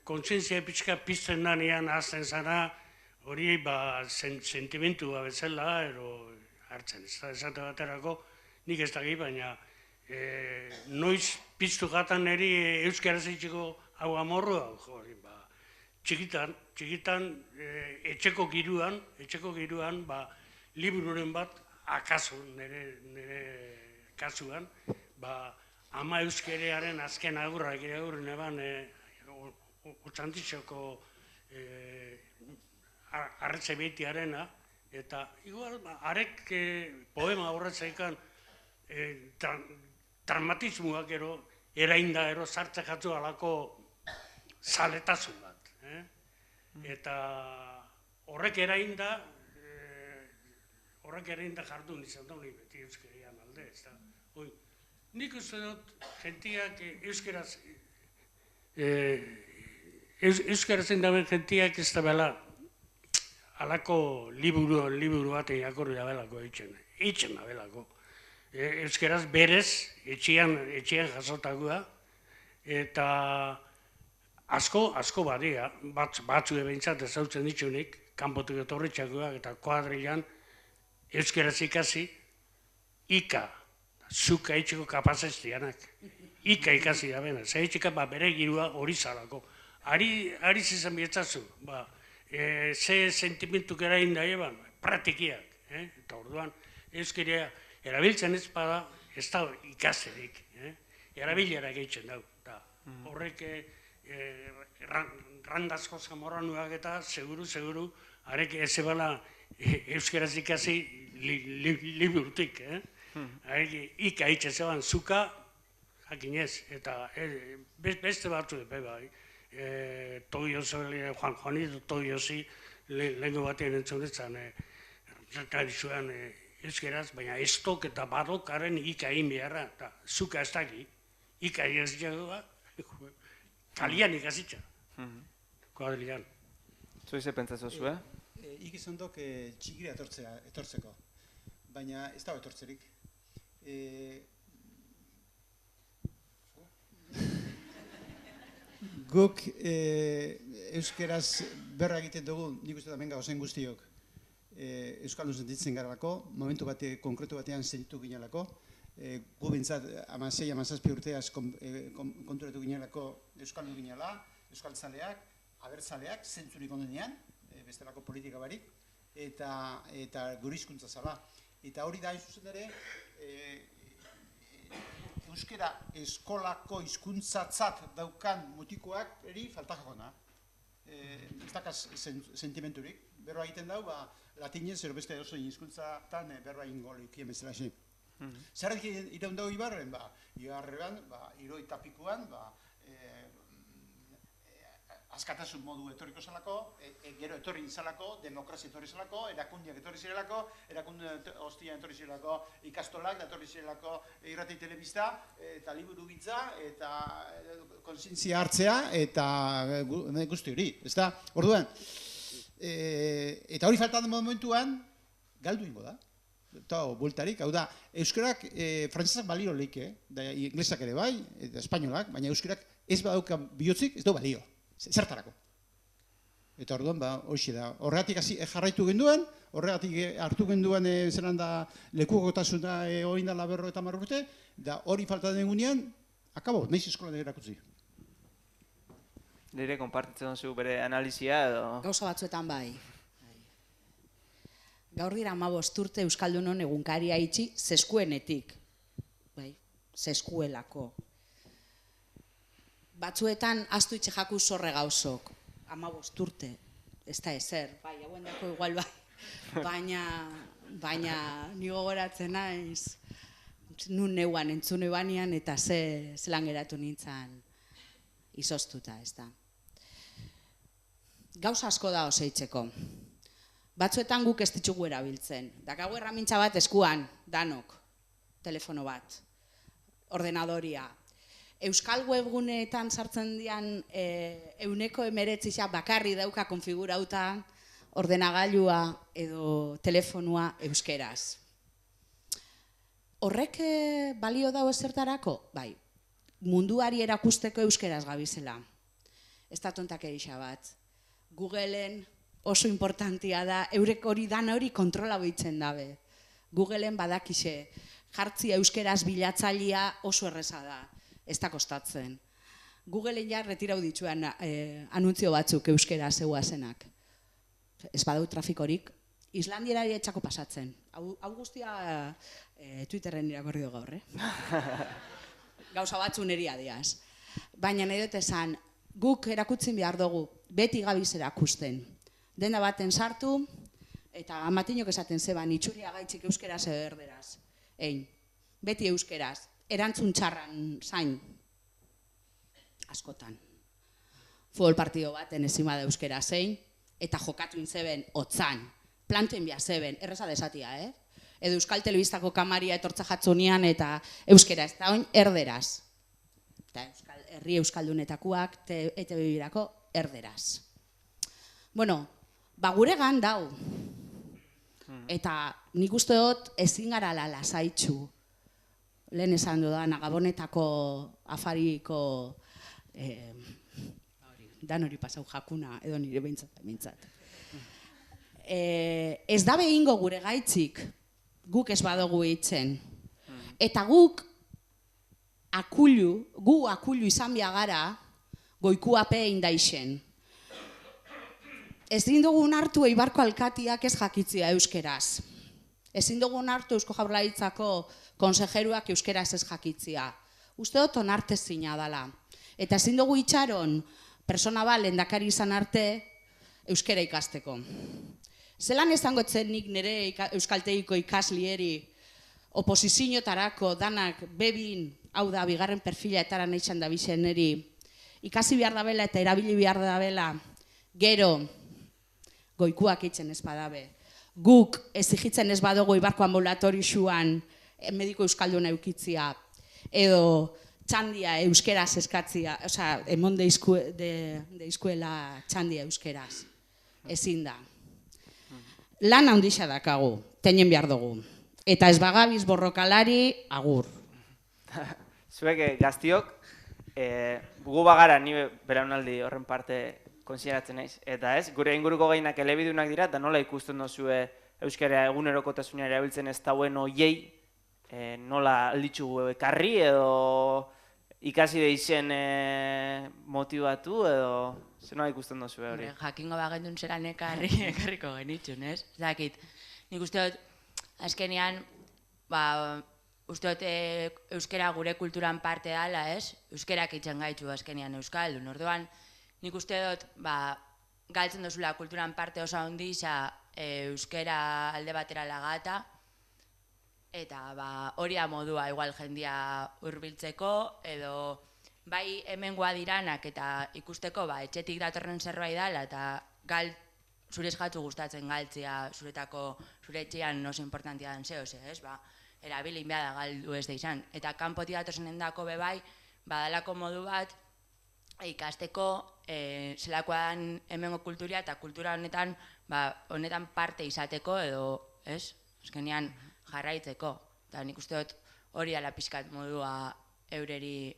kontzientzia pixka pizten danean azten zara, hori sentimentua bezala, ero hartzen, esate baterako, nik ez dakit, baina noiz piztu gatan eri euskara zeitzeko hau amorrua, txikitan, etxeko giruan, libururen bat, akaso, nire kasuan, ama euskerearen azken agurrak iragurren eban Otsantixoko arretxe behitiarena, eta igual, arek poema horretzaikan dramatismoak erainda sartze jatzu alako zaletasun bat. Eta horrek erainda jardun izan da hori beti euskerian alde. Nik uste dut jentiak euskarazen daben jentiak ez da bela alako liburu bat irakurri da belako eitzen da belako. Euskaraz berez, etxian jasotakoa, eta asko badia, batzu ebentzat ezautzen ditunik, kanpotik etorritxakoak eta kuadrilan, euskaraz ikasi, ika, zuka eitzeko kapazestianak. Ika ikasi da bena, zaitzika bere girua hori zalako. Ari zizan bietzazu, ze sentimentuk erain da eban, pratikiak, eta orduan, euskeria erabiltzen ez bada, ez da ikaserik, erabilera gehitzen dau. Horrek randazko zamorranuak eta seguru, harek ez ebala euskeraz ikasi liburutik, ika itxe zeban zuka, jakinez, eta beste batzu epe bai. Juan Juanito Toiosi lehenko batean entzunetzen tradizioan euskeraz, baina estok eta badokaren ika egin beharra, eta zuka ez daki, ika egin zitzagoa, kalian ikasitza, kuadrilan. Zuize pentsatzen zu, Ik izan duk txikira etortzeko, baina ez dago etortzerik. Guk euskeraz berra egiten dugu, nik uste da menga ozen guztiok, euskaldun sentitzen garalako, momentu konkretu batean sentitu ginelako, gu bintzat 16-17 urteaz konturatu ginelako euskaldun ginela, euskaltzaleak, abertzaleak, zentzurik ondenean, bestelako politika barik, eta gure hizkuntza zala. Eta hori da hain zuzen ere, euskera eskolako hizkuntzatzat daukan mutikoak eri faltakona. Ez dakaz sentimenturik. Berroa egiten dau, latinez, ero beste oso hizkuntzatan berroa ingo likien bezala xe. Zerrak iraun dago Ibarren? Ibarren, iroi tapikuan, askatasun modu etorriko zelako, gero etorri izalako, demokrazia etorri zelako, erakundiak etorri zirelako, erakundia hostia etorri zirelako, ikastolak etorri zirelako irrati telebista, eta liburu gitza, eta kontzientzia hartzea, eta guzti hori, ez da? Orduan, eta hori faltan momentuan, galdu ingo da. Eta bueltarik, hau da, euskarak frantzesak balio leike, inglesak ere bai, eta espainolak, baina euskarak ez badaukan bihotzik, ez du balio. Zertarako. Eta orduan, hoxe da. Horregatik jarraitu genduen, horregatik hartu genduen zelan da lekukotasuna hori da 50 urte, da hori falta den gunean, Akabo, nahiz eskolan erakutsi. Nire konpartitzen duzu bere analizia edo... Gauza batzuetan bai. Gaur dira 15 urte Euskaldunon egunkaria itxi zeskuenetik. Bai, zeskuelako. Batzuetan astu itxe jaku zorre gauzok. 15 urte, ez da ezer. Bai, hauen dako igual bai. Baina ni gogoratzen naiz, nun neuan, entzun ebanean eta zelan geratu nintzen izoztuta, ez da. Gauza asko da oseitzeko. Batzuetan guk ez ditugu erabiltzen. Dakagu erramintza bat eskuan, danok, telefono bat, ordenadoria. Euskal webguneetan sartzen dian 119 bakarri dauka konfigurauta ordenagailua edo telefonua euskeraz. Horrek balio dau ezertarako? Bai, munduari erakusteko euskeraz gabizela. Ez da tontak erixa bat. Googleen oso importantia da, eurek hori dana hori kontrola boitzen dabe. Googleen badakixe, jartzi euskeraz bilatzailea oso erreza da, ez da kostatzen. Googleen ja retirau dituan anuntzio batzuk euskera zeuazenak. Ez badau trafikorik, Islandierari etxako pasatzen. Hau guztia Twitterren irakorri gaur, Gauza batzu neria diaz. Baina nahi dut esan, guk erakutzen behar dugu, beti gabiz erakusten. Dena baten sartu, eta amatinok esaten zeban, itxuria gaitzik euskeraz edo erderaz. Beti euskeraz, erantzun txarran zain, askotan. Futbol partido baten ezima da euskera zein, eta jokatu inzeben otzan, plantuen bia zeben, erreza desatia, Edo Euskal Telebistako kamaria etortza jatzunean eta euskera ez da oin erderaz. Eta herri euskaldunetakoak, ETV birako erderaz. Bueno, guregan dau. Eta nik uste dut ezin gara lasaitxu. Lehen esan dudan, Gabonetako afariko dan hori pasau jakuna, edo nire behintzat. Ez da behingo gure gaitzik, guk ez badugu hitzen. Eta gu akulu izan biagara, goikuape indaixen. Ezin dugu hartu Eibarko alkatiak ez jakitzia euskeraz. Ezin dugu hartu Eusko Jaurlaritzako konsejeruak euskeraz ez jakitzia. Uste dut onartezina dela. Eta ezin dugu itxaron, persona bat lehendakari izan arte euskera ikasteko. Zelan izango zen nik nire euskaltegiko ikaslieri oposizioetarako danak bebin, hau da, bigarren perfila etara nahi txan da bizen niri, ikasi behar dabela eta erabili behar dabela, gero, goikuak itzen ez badabe. Guk ezigitzen ez badugu Eibarko ambulatorixuan mediko euskalduna eukitzia, edo txandia euskeraz eskatzia, oza, emon deizkuela txandia euskeraz. Ezin da. Lan handixa dakagu, teinen behar dugu. Eta ez bagabiz borrokalari, agur. Zuek gaztiok, gu bagara ni beraunaldi horren parte konsideratzen naiz. Eta ez, gure inguruko gehienak elebidunak dira, eta nola ikusten dozue euskara egunerokotasuna erabiltzen ez dauen oiei, nola alditzu ekarri edo ikasi deixen motibatu edo zer nola ikusten dozue hori? Jakingo bagendun zeran ekarriko genitzun, ez? Zakit, nik uste dut, azkenean, uste dut euskara gure kulturan parte dala, ez? Euskerak itzen gaitzu azkenean euskaldun. Orduan, nik uste dut, galtzen dozula kulturan parte oso handi, euskara alde batera lagata, eta hori da modua igual jendia hurbiltzeko, edo bai hemengoa diranak eta ikusteko etxetik datorren zerbait dela, eta zure eskatzu gustatzen galtzea zure etxean oso importantia den zehoz, ez? Erabilin behar da galdu ez da izan. Eta kanpotik datozen endako bebai, badalako modu bat, ikasteko zelakoa den hemengo kulturia eta kultura honetan parte izateko edo, ez? Azkenean jarraitzeko. Eta nik uste dut hori ala pixkat modua eureri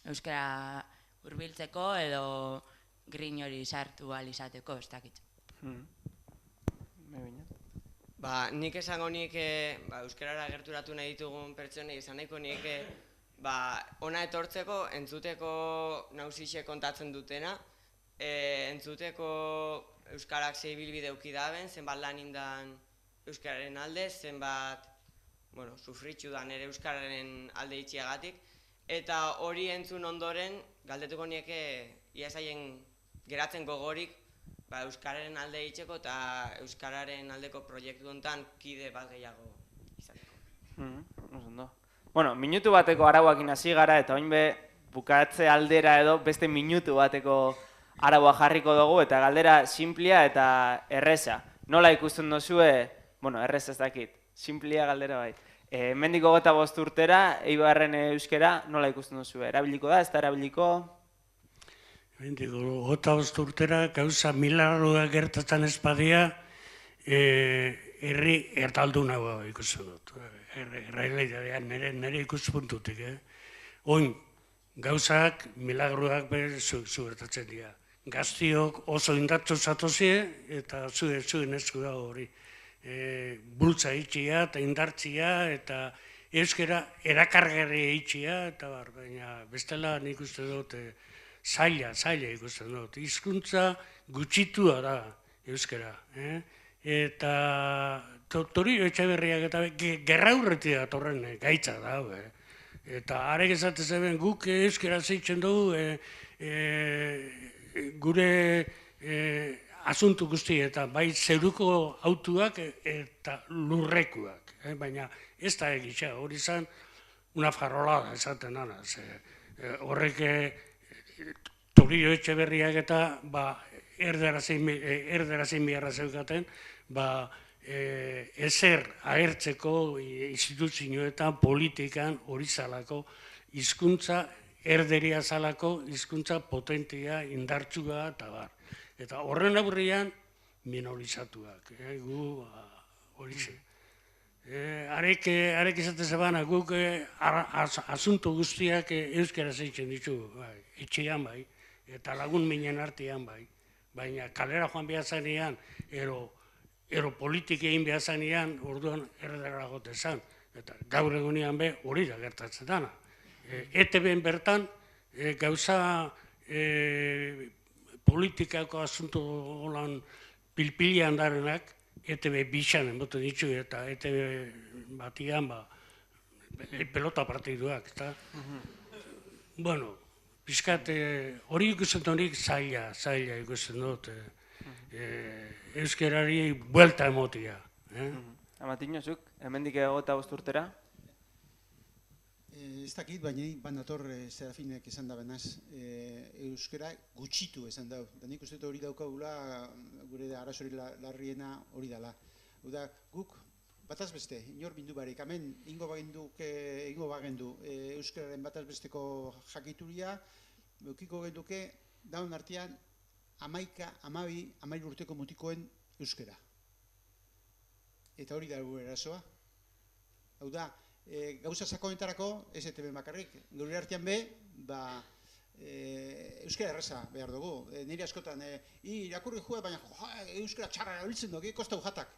euskara hurbiltzeko edo grin hori sartu izateko, ez dakit. Nik esango nik euskarara gerturatu nahi ditugun pertsonei izan nahiko nik ona etortzeko, entzuteko nausixe kontatzen dutena, entzuteko euskarak ze ibilbide eduki daben, zenbat lan indan euskararen alde, zenbat sufritxu da nire euskararen alde itxiagatik, eta hori entzun ondoren, galdetuko nieke ia zaien geratzen gogorik euskararen alde itxeko eta euskararen aldeko proiektu honetan kide bat gehiago izateko. Bueno, minutu bateko arauakin hasi gara eta oin be bukatze aldera edo beste minutu bateko araua jarriko dugu eta galdera simplia eta erreza. Nola ikusten duzue, errez ez dakit, simplia galdera bai. Hemendik 25 urtera, Eibarren euskera, nola ikusten duzu? Erabiliko da, ez da erabiliko? Hemendik 25 urtera, gauza milagroa gertatzen espadia, herri erdaldunagoa ikusten dut. Nire ikuspuntutik. Oin, gauzak milagroak zugertatzen dira. Gaztiok oso indartzu zatozie eta zuen esku da hori. Bultza itxia eta indartzia eta euskera erakargarri itxia eta baina bestela nik uste dut zaila ikusten dut. Hizkuntza gutxitua da euskera. Eta Toribio Etxeberriak eta gerraurretik datorren gaitza da. Eta arek esate zeben guk euskera zeitzen dugu gure asuntu guztietan, bai zeruko autuak eta lurrekuak. Baina ez da egitza, hori izan una farolada esaten dana. Horrek Toribio Etxeberriak eta erdera zein biharra zeukaten, ezer agertzeko instituzioetan, politikan hori zalako, hizkuntza erderia zalako, hizkuntza potentia, indartsua eta bar. Eta horren aurrean minorizatuak, gu hori ze. Arek izate zebana, guk asunto guztiak euskara zeitzen ditugu, etxean bai, eta lagun minen artean bai. Baina kalera joan behar zanean, ero politik egin behar zanean, orduan erdera gote zan. Eta gaur egunean be hori da gertatzen dana. ETB-en bertan gauza politikako asunto holan pilpilian darenak, ETB bixan enbote ditu eta ETB batian pelota partiduak. Bueno, pixkat hori ikusten horik zaila ikusten dut. Euskerari buelta emotia. Amatino, zuk, hemendik 25 urtera? Ez dakit, baina banator Serafinek esan da benaz, euskera gutxitu esan dau. Da nik uste hori daukagula, gure arazori larriena hori dela. Guk, bataz beste, inor bindu barik, hemen ingo bagendu euskararen bataz besteko jakituria, eukiko genduke, daun artean, 11 urteko mutikoen euskera. Eta hori da gure erasoa. Hau da, gauza sakonetarako, ez ETB bakarrik, gure artean be, euskara erraza behar dugu. Nire askotan, irakurri joa, baina euskara txarra erabiltzen dugu, kostau jatak.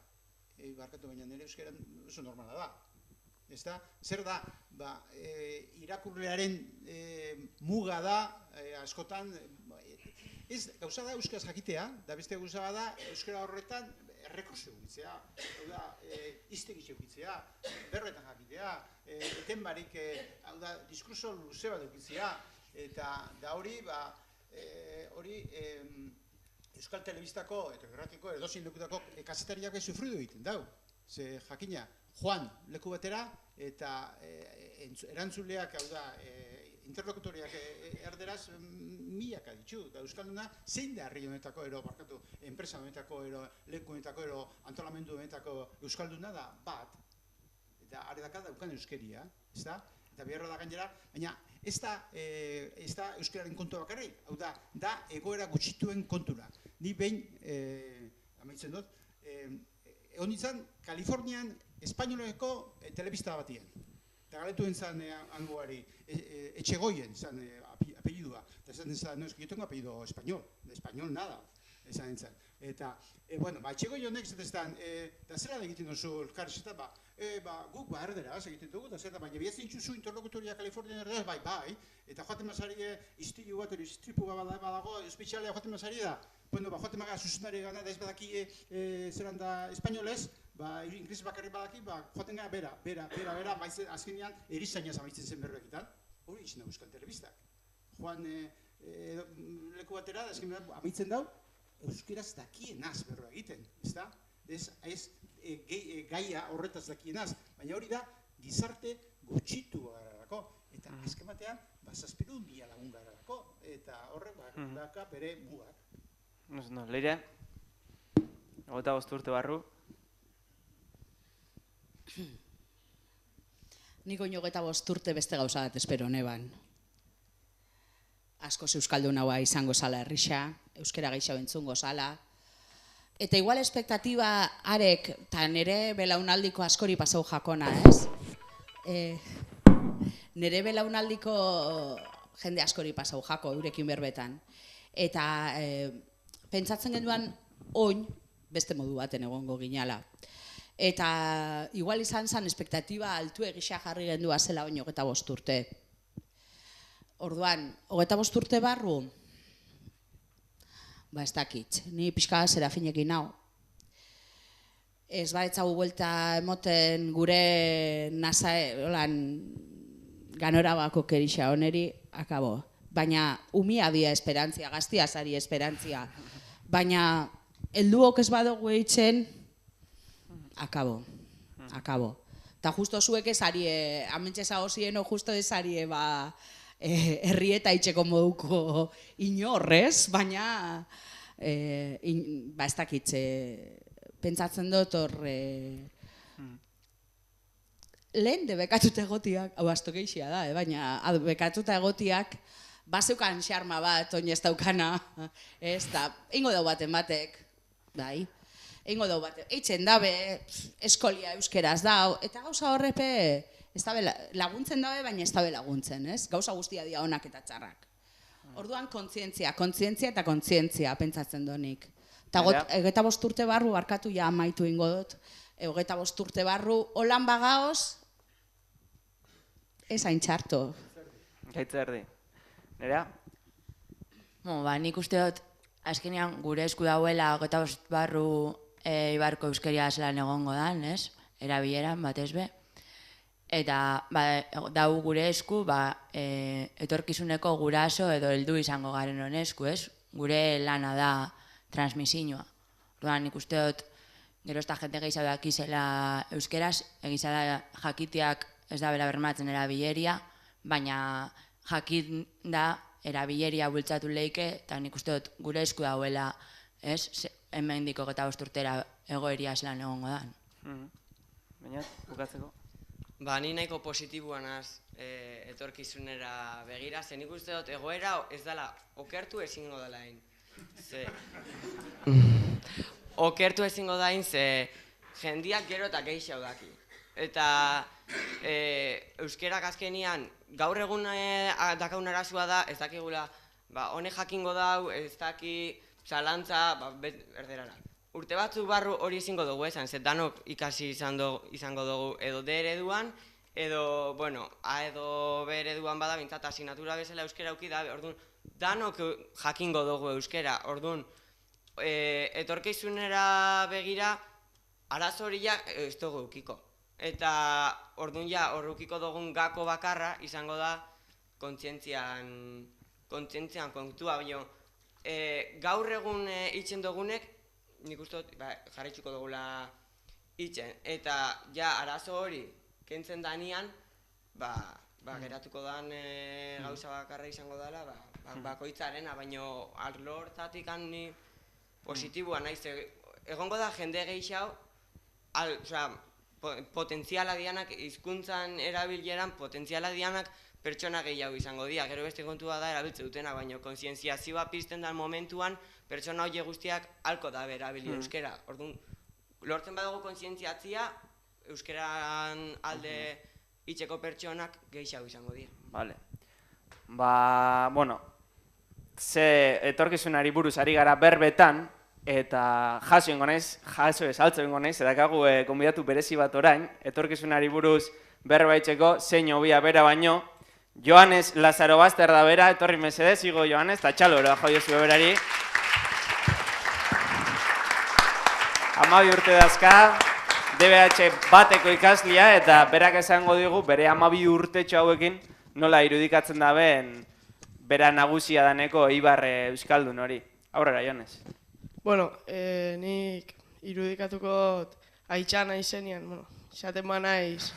Barkatu baina nire euskara oso normala da. Zer da, irakurlearen muga da, askotan, gauza da euskaraz jakitea, da beste gauza da euskara horretan errekurso egitzea, iztegitxe egitzea, berretan jakitea, eten barik, diskurso luze bat egitzea, eta da hori, Euskal Telebistako eta Gerratiko edozein lekutako kazetariak sufridu egiten dau. Ze jakina, joan leku batera eta erantzuleak, interlokutoriak erderaz milaka ditu. Euskalduna zein da herri honetako, enpresa honetako, leku honetako, antolamendu honetako Euskalduna da bat. Eta aredaka daukan euskeria, ez da? Eta beharra da gainera, baina ez da euskeraren kontu bakarrik, hau da egoera gutxituen kontura. Ni behin, amaitzen dut, egon nintzen Kalifornian espainoleko telebista batien. Eta galetu entzan hangoari, Etxegoien zan apellidua. Eta esan zen, no, es que yo tengo apellido español, de español nada. esan nintzen. Eta, bueno, txeko jonek zetestan, da zela da egiten duzu elkarrizketa, guk erderaz egiten dugu, da zela, baina biatzen txuzu interlokutoria Kalifornian erderaz, bai, eta joaten mazari istilu bat, istripu badago, espezialea joaten mazari da, bueno, joaten maga zuzendari gana, da ez badaki zelan da espainolez, inglés bakarri badaki, joaten gara bera, baiz azkenean erizaina zamaitzen zen berroekitan, hori izan da Euskal Telebistak. Joan leku batera, azkenean amaitzen dau, euskeraz dakienaz berroa egiten, ezta? Ez gaia horretaz dakienaz, baina hori da gizarte gutxitu gararako, eta azken batean, 7.000 lagun gararako, eta horrek daka bere mugak. No, Leire, 25 urte barru. Nik oin 25 urte beste gauza bat espero neban. Askoz euskaldun haua izango zala herrixa, euskera gehiago entzungo zala. Eta igual espektatiba arek, eta nire belaunaldiko askori pasau jakona, ez? Nire belaunaldiko jende askori pasau jako, eurekin berbetan. Eta pentsatzen genduan oin, beste modu baten egongo ginala. Eta igual izan zen espektatiba altu egisa jarri gendua zela oin 25 urte. Orduan, 25 urte barru, ez dakit, ni pixka Serafinekin nau. Ez baretzagu buelta emoten gure ganorabako kerixa oneri, akabo. Baina umia dia esperantzia, gaztia zari esperantzia. Baina, helduok ez badugu eitzen, akabo. Eta justo zuek ez ari, amentxeza hosieno justo ez ari, herrieta itxeko moduko inorrez, baina ez dakitze pentsatzen dut hor lehen debekatuta egotiak, hau asto geixia da, baina bekatuta egotiak bazeukan xarma bat, oin ez daukana, ez da, ingo dau baten batek, bai, ingo dau batek, eitzen dabe, eskolia euskeraz dau, eta gauza horrepe, ez dabe laguntzen dabe, baina ez dabe laguntzen, ez? Gauza guztia dia onak eta txarrak. Orduan kontzientzia eta kontzientzia pentsatzen donik. Eta 25 urte barru, barkatu ja amaitu ingo dut, 25 urte barru, holan bagaoz, ez hain txarto. Gaitza erdi. Nerea? Nik uste dut, azkenean gure esku dauela 25 barru Ibarko euskeria zelan egongo dan, ez? Erabileran, batez be. Eta dau gure esku, etorkizuneko guraso edo heldu izango garen honesku, ez? Gure lana da transmisioa. Orduan, nik uste dut, gero ez da jente gehiago dakizela euskeraz, egiza da jakiteak ez da bera bermatzen erabileria, baina jakit da erabileria bultzatu leike, eta nik uste dut gure esku dauela, ez? Hemen diko 25 urtera egoeria zelan egongo dan. Baina, bukatzeko? Ni nahiko positiboan az etorkizunera begira, ze nik uste dut egoera ez dela okertu ezingo dela hain. Okertu ezingo da hain, ze jendiak gero eta gehiago daki. Eta euskerak azkenian gaur egun dakaun arazua da, ez dakigula, honek jakingo dau, ez daki zalantza, erderara. Urte batzuk barru hori ezingo dugu esan, ze danok ikasi izango dugu edo D ereduan, edo, A edo B ereduan bada bintzat asignatura bezala euskera auki da, orduan, danok jakingo dugu euskera, orduan, etorkizunera begira, arazo hori ja ez dugu eukiko. Eta orduan ja, horrukiko dugun gako bakarra izango da kontzientzian kontua, baina gaur egun itzen dugunek, nik uste dut jarraitzuko dugula itzen, eta ja arazo hori kentzen danian, geratuko dan gauza bakarra izango dela, bakoitzarena, baina arlo hortatik ni positiboa naiz, egongo da jende gehiago, potentziala dianak, hizkuntzan erabileran, potentziala dianak pertsona gehiago izango dira, gero beste kontua da erabiltze dutena, baina kontzientziazioa pizten da momentuan, pertsona hori guztiak halko da erabili euskera. Orduan, lortzen badugu kontzientziatzia, euskeran alde itxeko pertsonak gehiago izango dira. Bale. Ze etorkizunari buruz ari gara berbetan, eta jaso esaltzo ingo naiz, edakagu konbidatu berezi bat orain, etorkizunari buruz berbaitzeko, zein hobia bera baino, Joanes Lazarobaster da bera, etorri mesedez, igo Joanes, eta txalora joio zue berari. 12 urte dazka, DBH bateko ikaslia, eta berak esango digu, bere 12 urtetxo hauekin, nola irudikatzen da bera nagusia daneko Eibar Euskaldun hori. Aurrera, Joanes. Bueno, nik irudikatuko Aitxan aizenean, esaten ba naiz,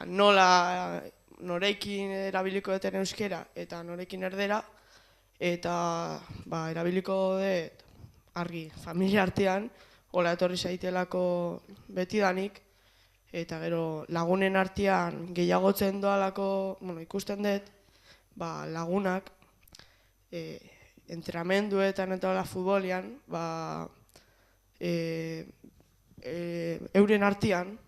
nola norekin erabiliko duten euskera eta norekin erdera, eta erabiliko dut argi, familia artean, hola etorri zaitelako betidanik, eta gero lagunen artean gehiagotzen doalako, ikusten dut, lagunak, entrenamenduetan eta hola futbolian, euren artean,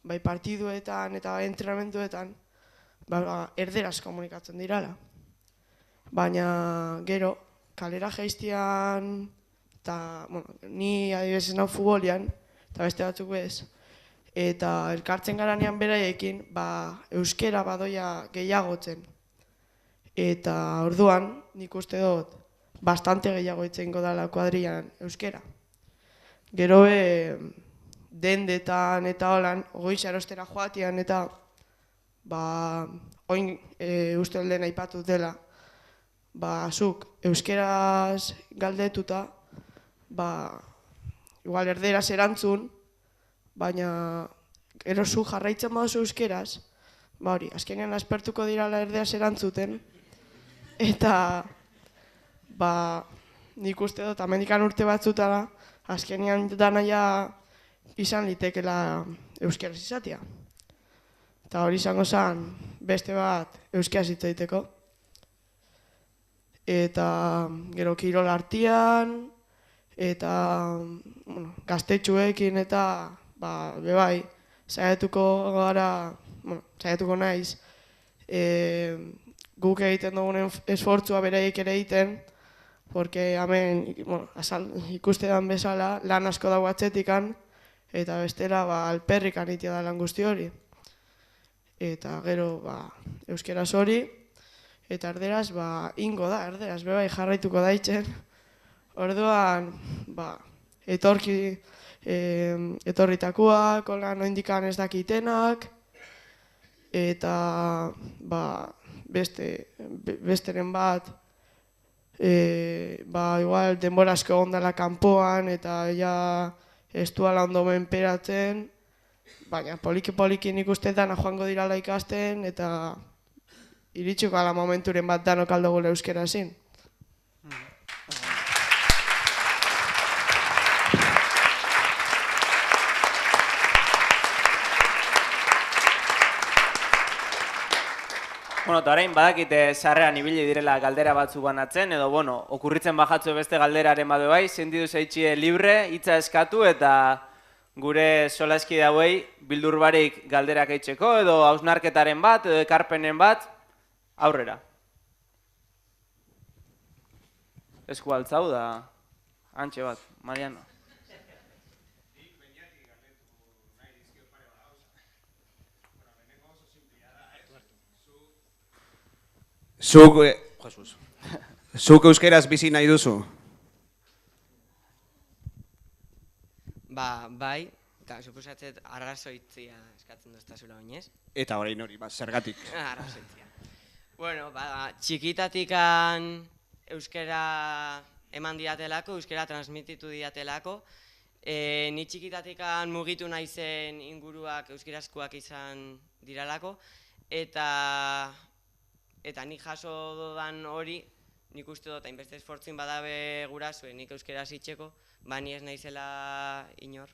bai partiduetan eta entrenamenduetan, erderaz komunikatzen dirala. Baina gero, kalera jaiztian, eta ni adibidez nau futbolian, eta beste batzuk bez, eta elkartzen garanean beraiekin, euskera badoia gehiagotzen. Eta orduan, nik uste dut, bastante gehiago itzengo dela kuadrian euskera. Gero dendetan eta holan, goiz erostera joatian eta oin uste holden aipatu dela, zuk euskeraz galdetuta, igual erderaz erantzun, baina gero zu jarraitzen baduzu euskeraz, hori, azkenean aspertuko dirala erderaz erantzuten, eta nik uste dut, amendikan urte batzutara, azkenean danaia izan litekela euskeraz izatea. Eta hori izango zen beste bat euskeraz hitz egiteko. Eta gero kirol artean, eta gaztetxuekin eta bebai, saiatuko naiz, guk egiten dugunen esfortzua beraiek ere egiten, porque hemen ikustean bezala lan asko dago atzetikan, eta bestela alperrikan itea da lan guzti hori. Eta gero euskeraz hori, eta erderaz ingo da, erderaz bebai jarraituko daitzen. Orduan, etorritakoak, hola noindikan ez dakitenak, eta besteren bat, igual denbora asko ondala kanpoan, eta ez duala ondo menperatzen, baina poliki nik uste dana joango dirala ikasten, eta iritsiko ala momenturen bat danok aldogule euskera ezin. Bueno, eta orain badakite sarrean ibili direla galdera batzu banatzen, edo, okurritzen bajatzu beste galderaren badu bai, sentidu zaitxie libre, hitza eskatu, eta gure solaski dauei bildur barik galderak eitzeko, edo hausnarketaren bat, edo ekarpenen bat, aurrera. Esku altzau da, antxe bat, Mariano. Zuk euskeraz bizi nahi duzu? Bai, eta suposatzet arrazoitzia eskatzen duztazula oinez. Eta orain hori, zergatik? Arrazoitzia. Bueno, txikitatikan euskera eman diatelako, euskera transmititu diatelako. Ni txikitatikan mugitu naizen inguruak euskerazkoak izan diralako, eta nik jaso dodan hori, nik uste dut, hainbeste esfortzin badabe gurasue nik euskera zitzeko, ni ez naizela inor,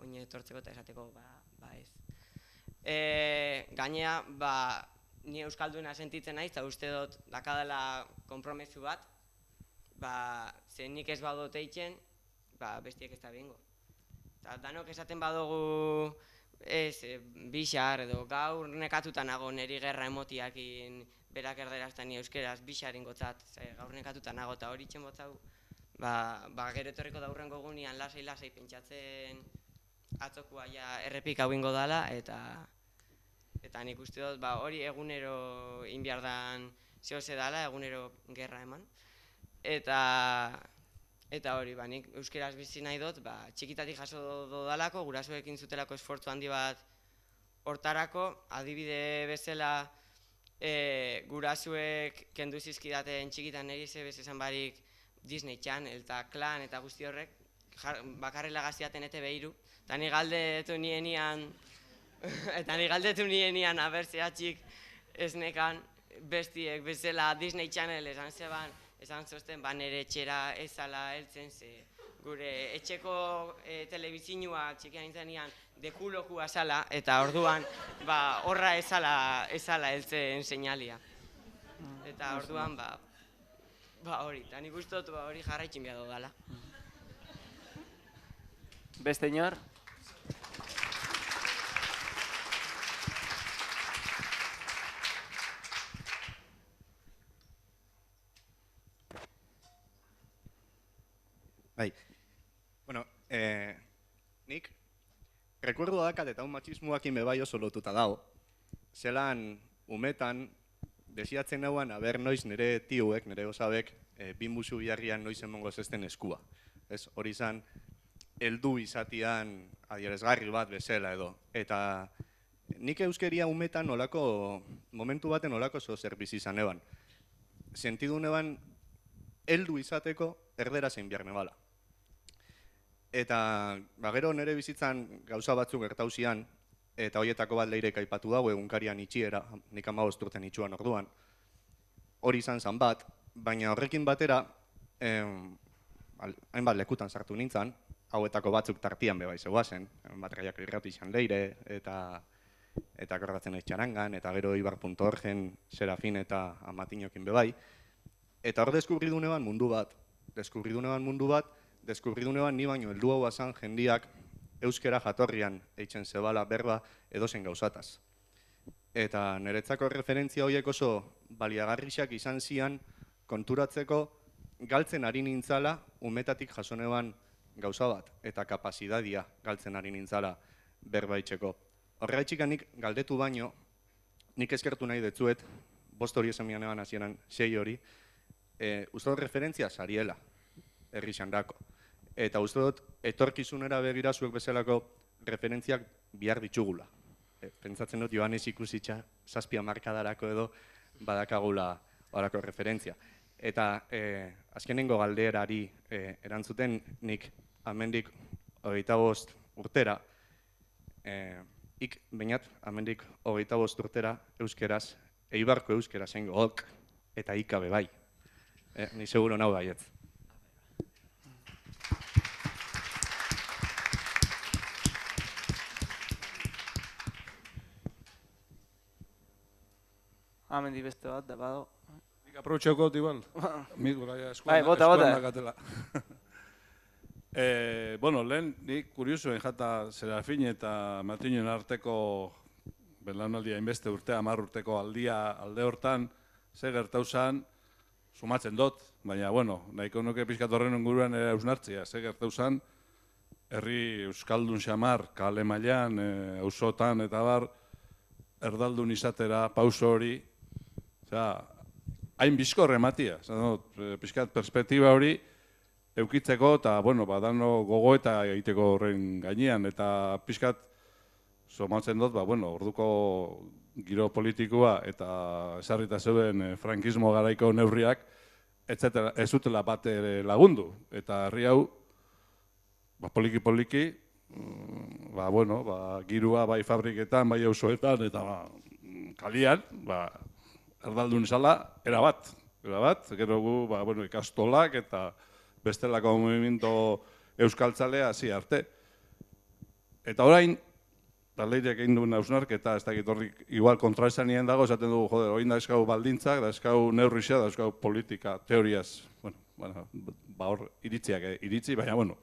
oin etortzeko eta esateko, ez. Gainea, ni euskalduna sentitzen naiz, eta uste dut dakadala konpromesu bat, ze nik ez badot eitzen, bestiek ez da bingo. Danok esaten badugu ez, bixar edo gaur nekatuta nago niri gerra emotiakin berak erderaztan ni euskeraz bixarin gotzat, gaur nekatuta nago eta hori itxen botzau, gero etorriko da hurrengo egunean lasai pentsatzen atzokua ja errepik hau ingo dala, eta nik uste dut hori egunero inbiardan zehose dala, egunero gerra eman. Eta hori, nik euskeraz bizi nahi dut, txikitatik jaso dodalako, gurasoekin zutelako esfortzu handi bat hortarako, adibide bezala gurasoek kendu zizkidaten txikitan niri esan barik Disney Channel eta Klan eta guzti horrek, bakarrela gaziaten ETV3, eta ni galdetu nienian abertzeatxik esnekan bestiek bezala Disney Channel esan zeban, esan zozten, nire etxera ezala heltzen, ze gure etxeko telebizinua txikian nintzenean dekulokua zala, eta orduan horra ezala heltzen seinalia. Eta orduan, hori, eta nik uste dut hori jarraitxin behar dudala. Beste inor? Bai, bueno, nik rekuerdo dakat eta un matxismoakin bebai oso lotuta dago. Zelan umetan desiatzen nauan, noiz nire tiuek, nire osabek, binbusu biharrian noiz emongo zesten eskua. Hori izan, heldu izatian adierazgarri bat bezala edo. Eta nik euskeria umetan momentu baten olako zer bizi izan eban. Sentidu neban, heldu izateko erdera zein behar nebala. Eta gero nire bizitzan gauza batzuk gertauzian, eta horietako bat leirek aipatu dago egunkarian itxiera, nik 15 urten itxuan orduan. Hori izan zan bat, baina horrekin batera, hainbat lekutan sartu nintzen, hauetako batzuk tartian bebai zegoazen, batraiak irratu izan leire, eta akordatzen ez txarangan, eta gero ibar.orgen, Serafin eta Amatinokin bebai. Eta hor deskubridu neban mundu bat, deskubridu neban ni baino heldu hau azan jendiak euskera jatorrian eitzen zebala berba edozen gauzataz. Eta niretzako referentzia horiek oso baliagarriak izan zian konturatzeko galtzen ari nintzala umetatik jaso neban gauza bat, eta kapazidadia galtzen ari nintzala berbaitzeko. Horregatik nik galdetu baino, nik eskertu nahi detzuet, 5 hori esan mian eban hasieran 6 hori, uste dut referentzia sariela, herri xandako. Eta uste dut, etorkizunera begira zuek bezalako referentziak bihar ditugula. Pentsatzen dut, Joanes ikusitza 7 markadarako edo badakagula horako referentzia. Eta azkenengo galderari erantzuten nik amendik 25 urtera, bainat amendik 25 urtera euskeraz, eibarko euskera zengo ok eta ikabe bai. Ni seguro nau baietz. Amendi beste bat, da bado. Nik aprobetxeukot, igual. Bai, bota. Bueno, lehen, nik kuriosuen jata Serafin eta Matinoen arteko belaunaldia inbeste urtea, 10 urteko alde hortan, ze gertauzan, sumatzen dut, baina, bueno, nahiko nuke pixkat horren inguruan ere hausnartzia, ze gertauzan, herri euskaldun xamar, kale mailan, auzotan eta bar, erdaldun izatera, pauso hori, hain bizkor ematia, pixkat perspektiba hori eukitzeko eta, bueno, badano gogo eta egiteko horren gainean, eta pixkat somatzen dut, bueno, orduko giro politikoa eta esarrita zeuden frankismo garaiko neurriak ez zutela bat lagundu. Eta herri hau, poliki-poliki, bueno, girua bai fabriketan, bai auzoetan eta kalian, erdaldun izala, erabat, gero gu, bueno, ikastolak eta bestelako movimiento euskaltzalea hasi arte. Eta orain, Leireak egin duen hausnarketa, ez dakit horrik igual kontraesanien dago, esaten dugu, jode, orain da eskau baldintzak, da eskau neurrizia, da eskau politika, teoriaz, bueno, hor iritzi, baina, bueno,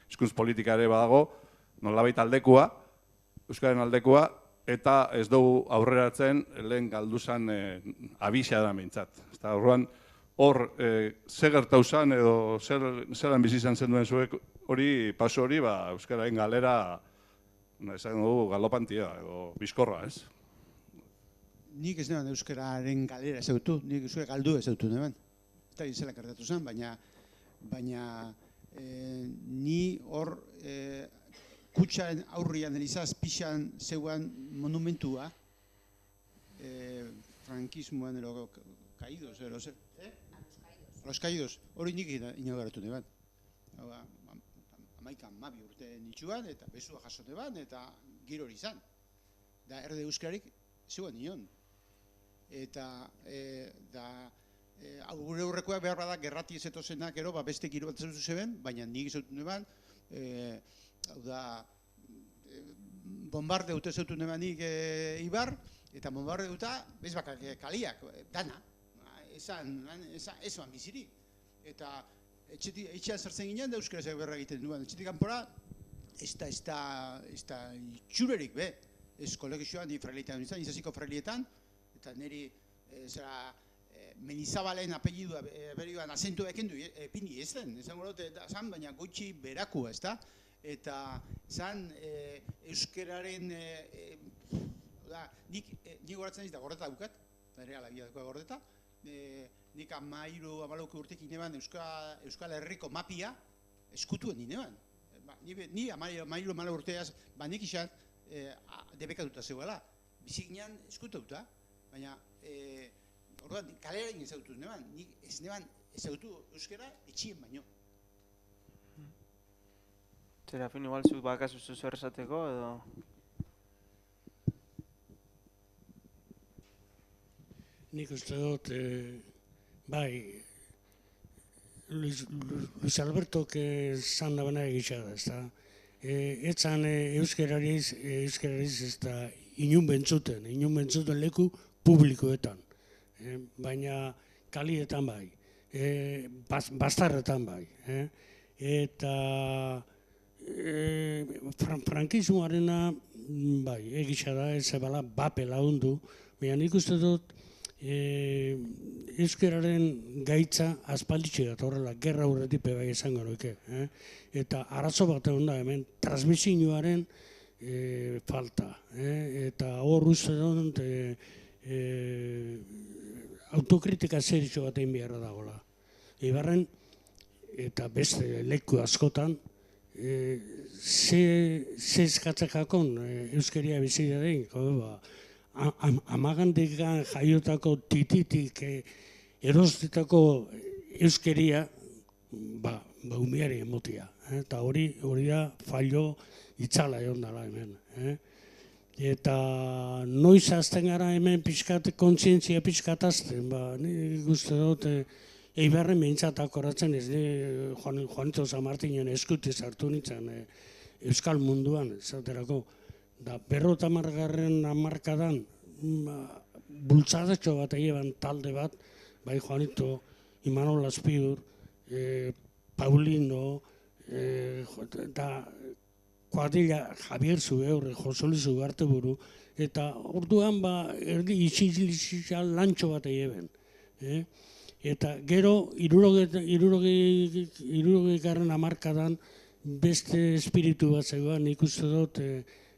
hizkuntz politika ere badago, nolabait aldekua, Euskararen aldekoa, eta ez dugu aurreratzen lehen galduzan abisa da meintzat. Orduan, hor, ze gertau zan edo zelan bizi izan zen duen zuek hori, paso hori, Euskararen galera, esan dugu, galopantia edo bizkorra, ez? Nik ez neban Euskararen galera ezautu, nik zuek galdu ezautu neban. Eta izela gertatu zen, baina ni hor kutsaren aurrian elizaz pixan zeuan monumentua, frankismoan ero kaidos, ero zer? Los kaidos, hori nik inauguratu neban. 12 urte nitsuan, eta bezua jaso neban, eta giro hori izan. Da erde euskarik zeuan nion. Eta gure aurrekoak behar bada gerrati ez etozenak ero, beste giro bat zautu zeben, baina nik izautu neban, hau da, bombarde dute zautu nebanik Ibar, eta bombarde duta, bez bakak kaliak, dana, ezoan bizirik. Eta etxean zertzen ginen, da euskaraz berra egiten duen, etxetik kanpora, ez da itxurerik, ez kolegioan, ni frailietan izan, izaziko frailietan, eta niri, Menizabalen apellidua berioan azentu ekendu, pini ez den, esan baina gutxi berakua, ez da? Eta zan euskeraren, nik goratzen ez da gordeta dukat, nire alabiadeko gordeta, nik 13-14 urtekin neban Euskal Herriko mapia eskutuen nineban. Ni 13-14 urteaz, nik izan debekatuta zegoela, bizikinean eskututa, baina orduan, kalera egin ezautu neban, nik ez neban ezautu euskera etxien baino. Serafin, igual zuk bakazu zer esateko edo... Nik uste dut, bai, Luis Albertok zan dabena egitza da, ezta? Etzan euskerariz ez da inun bentzuten leku publikoetan. Baina kalietan bai, bastarretan bai. Eta frankismoarena bai, egitza da, ez ebala bape lagundu, baina nik uste dut euskararen gaitza aspalditxe da, horrela, gerra urretipe bai esango nuke. Eta arazo bat egon da hemen, transmisioaren falta. Eta hor uste dut, autokritika zeritxo bat egin beharra dagoela. Ibarren, eta beste leku askotan, ze eskatzakakon euskeria bizia den, amagandikan jaiotako tititik erostitako euskeria, umeari emotia. Eta hori da fallo itzala egon dela hemen. Eta noiz azten gara hemen kontzientzia pixkat azten, nik uste dut Eibarren behintzat akoratzen ez, Juanito San Martinen eskutiz hartu nintzen euskal munduan, esaterako. Da, 50. hamarkadan bultzadatxo bat egeban talde bat, bai Juanito, Imanol Azpiur, Paulino, eta kuadrilla Javier Zubeurre, Josoli Zugarteburu, eta orduan erdi izizizizia lantxo bat egeben. Eta gero, 60. hamarkadan beste espiritu bat zegoen, ikuste dut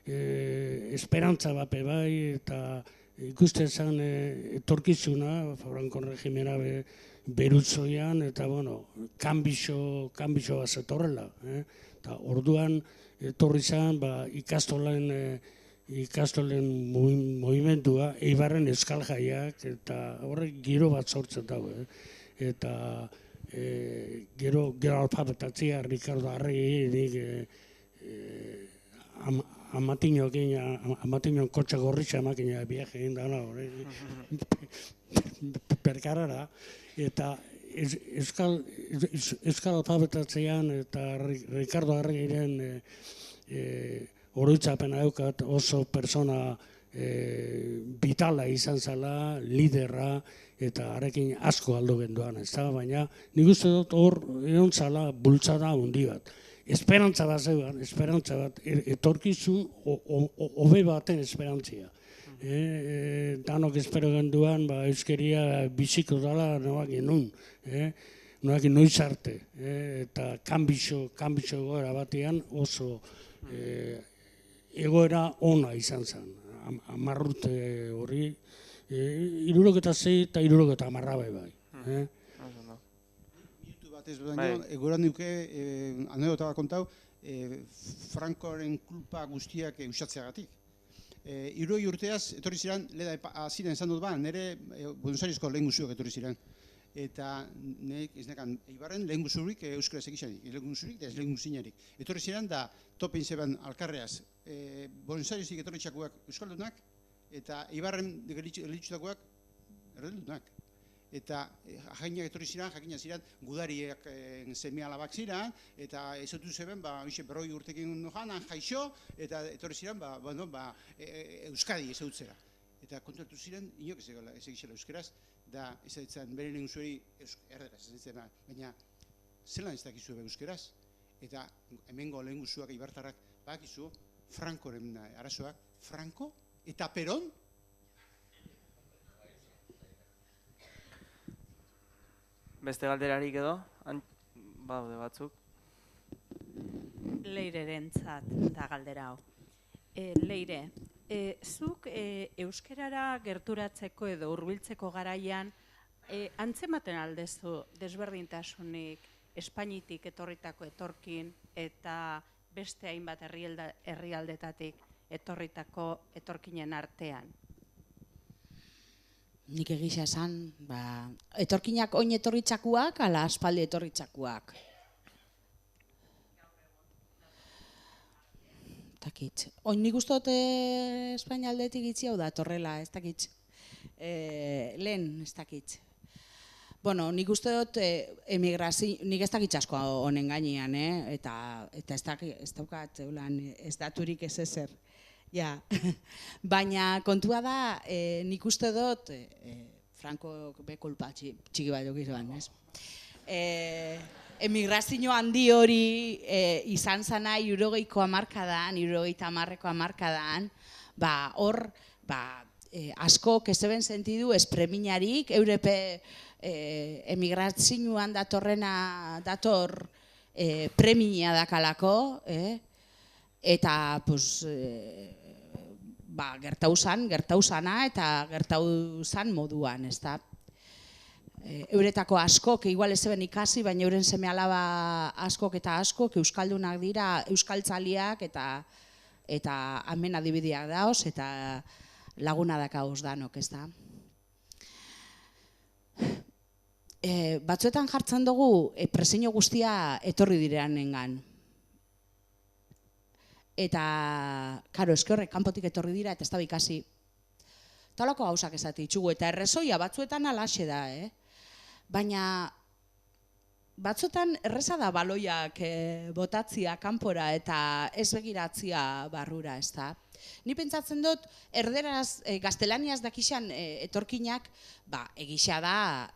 esperantza bape bai, eta ikusten zen etorkizuna, Frankon regimena berutzoian, eta kanbixo bat zetorrela. Eta orduan etorri zen ikastolen movimendua, Eibarren euskal jaiak, eta horrek giro bat sortzen dago. Eta gero alfabetatzea, Ricardo Arregi, Amatiñon kotxe gorritxa emakina biaje egin dala, perkarara, eta euskal alfabetatzean eta Ricardo Arregiren oroitzapena eukat oso persona vitala izan zela, liderra, eta harekin asko aldo genduan, baina nik uste dut hor egon zala bultzada handi bat. esperantza bat zegoen, esperantza bat, etorkizun hobe baten esperantzia. Danok espero genduan, euskeria biziko dala nolaki nun, nolaki noiz arte, eta kanbixo egoera batean oso egoera ona izan zen, 10 urte hori, 76 eta 70 bai. Minutu batez baino, egoeran duke, anedota bat kontau, Frankoren kulpa guztiak usatzeagatik. 60 urteaz, etorri ziren, leda aziren esan dut ba, nire Buenos Airesko lehen guzuak etorri ziren. Eta nek, ez nekan, Eibarren lehen guzurik euskaraz egizanik, lehen guzurik eta ez lehen guzinerik. Etorri ziren da topein zeben alkarreaz, Buenos Airesik etorri txakuak euskaldunak, eta Eibarren gelitxutakoak erdeldunak. Eta jainak etorri ziren, jakina ziren, gudariak semia alabak ziren, eta ezotu zeben, berroi urtekin janan, jaixo, eta etorri ziren, Euskadi ezautzera. Eta kontratu ziren, inok ez egizela euskeraz, da ez ditzen bere lehen zueri erderaz ez ditzen, baina zelan ez dakizu euskeraz, eta hemengo lehen guzuak ibartarrak bakizu, Frankoren arazoak, Franco eta Peron, Beste galderarik edo? Baude batzuk. Leirerentzat da galdera hau. Leire, zuk euskerara gerturatzeko edo hurbiltzeko garaian antzematen aldezu desberdintasunik Espainitik etorritako etorkin eta beste hainbat herrialdetatik etorritako etorkinen artean? Nik egisa esan, etorkinak oin etorritzakuak, ala aspaldi etorritzakuak. Takit. Oin nik uste dut Espainia aldetik itzi hau da, torrela, ez dakit. Lehen, ez dakit. Bueno, nik uste dut emigrazio, nik ez dakit asko honen gainean, eta ez daukat, ez daturik ez ezer. Ja, baina kontua da, nik uste dut, Franco bekulpa txiki bat jokizuan, ez? Emigrazio handi hori izan zana 60ko hamarkadan, 70ko hamarkadan, hor, asko kezeben sentidu espreminarik, eurepe emigrazioan dator premia dakalako, eta, gertau zana eta gertau zan moduan, ez da. Euretako askok, igual ez zeben ikasi, baina euren seme alaba askok euskaldunak dira, euskaltzaliak eta hemen adibideak daoz, eta laguna dakaoz danok, ez da. Batzuetan jartzen dugu presio guztia etorri direnengan. Eta, karo, eske horrek kanpotik etorri dira eta ez da ikasi. Talako gauzak esati itxugu, eta errezoia batzuetan alaxe da, Baina, batzuetan erreza da baloiak botatzia kanpora eta ez begiratzia barrura, ez da. Ni pentsatzen dut, erderaz, gaztelaniaz dakixan etorkinak, egisa da,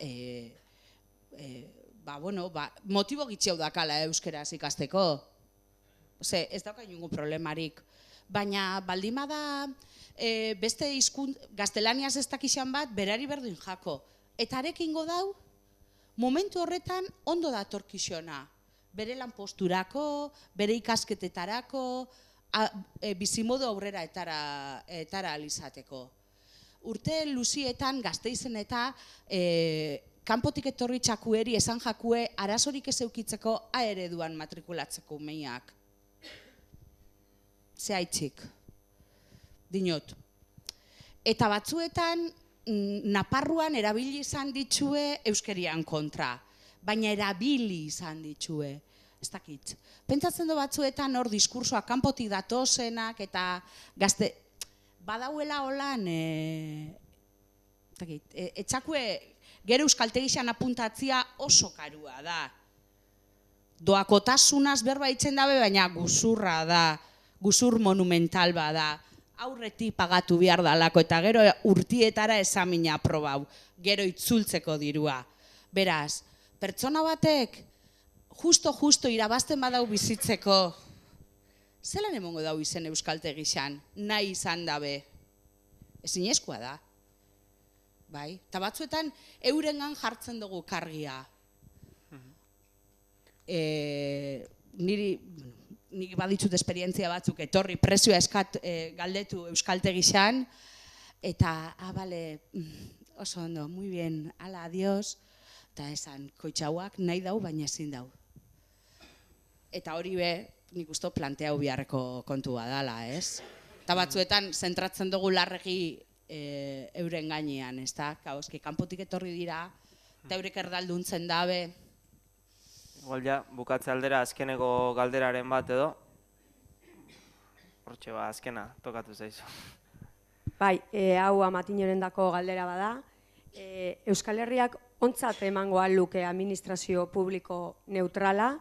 motibo gitxeu dakala euskeraz ikasteko. Ez dauka inungo problemarik. Baina baldima da beste gaztelaniaz ez dakixan bat berari berdin jako. Eta arekingo dau, momentu horretan ondo datorkixona. Bere lan posturako, bere ikasketetarako, bizimodu aurrera etara alizateko. Urte luzietan gazteizen eta kanpotik etorri txakueri esan jakue arazorik ez eukitzeko ereduan matrikulatzeko umeiak. Zehaitzik, dinot. Eta batzuetan, Naparruan erabili izan ditxue euskerian kontra, baina erabili izan ditxue, ez dakit. Pentsatzen du batzuetan hor diskursoa kanpotik datozenak eta gazte, badauela holan, etxakue gero euskaltegixan apuntatzia oso karua da. Doakotasunaz berba itzen dabe, baina guzurra da, guzur monumental bada. Aurretik pagatu behar dalako eta gero urtietara esamina aprobau, gero itzultzeko dirua. Beraz, pertsona batek justo irabazten badau bizitzeko, zelan emongo dau izen euskaltegi xan, nahi izan dabe? Ezinezkoa da. Bai, eta batzuetan eurengan jartzen dugu kargia. Nik baditzut esperientzia batzuk etorri prezioa galdetu euskaltegi xan, eta, bale, oso ondo, muy bien, ala, adiós, eta esan, koitxauak nahi dau, baina ezin dau. Eta hori be, nik uste planteau biharreko kontua dala, ez? Eta batzuetan, zentratzen dugu larregi euren gainean, ez da? Kauzki, kanpotik etorri dira, eta eurek erdalduntzen dabe. Igual ja, bukatze aldera azkeneko galderaren bat edo. Hortxe azkena, tokatu zaizu. Bai, hau Amatinorendako galdera bada. Euskal Herriak ontzat emango luke administrazio publiko neutrala,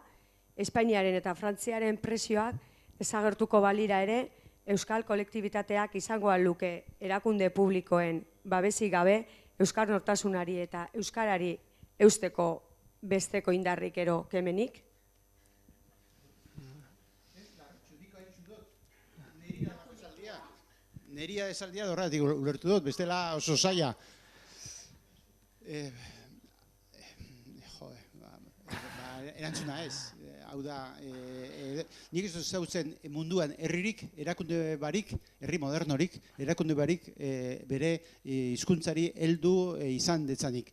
Espainiaren eta Frantziaren presioak desagertuko balira ere, euskal kolektibitateak izango luke erakunde publikoen babesik gabe, euskal nortasunari eta euskarari eusteko besteko indarrik ero kemenik? Neria esaldia dorratik ulertu dut, bestela oso zaila. Erantzuna ez. Hau da, nik ez dut zautzen munduan herririk, erakunde barik, herri modernorik, erakunde barik bere hizkuntzari heldu izan detzanik.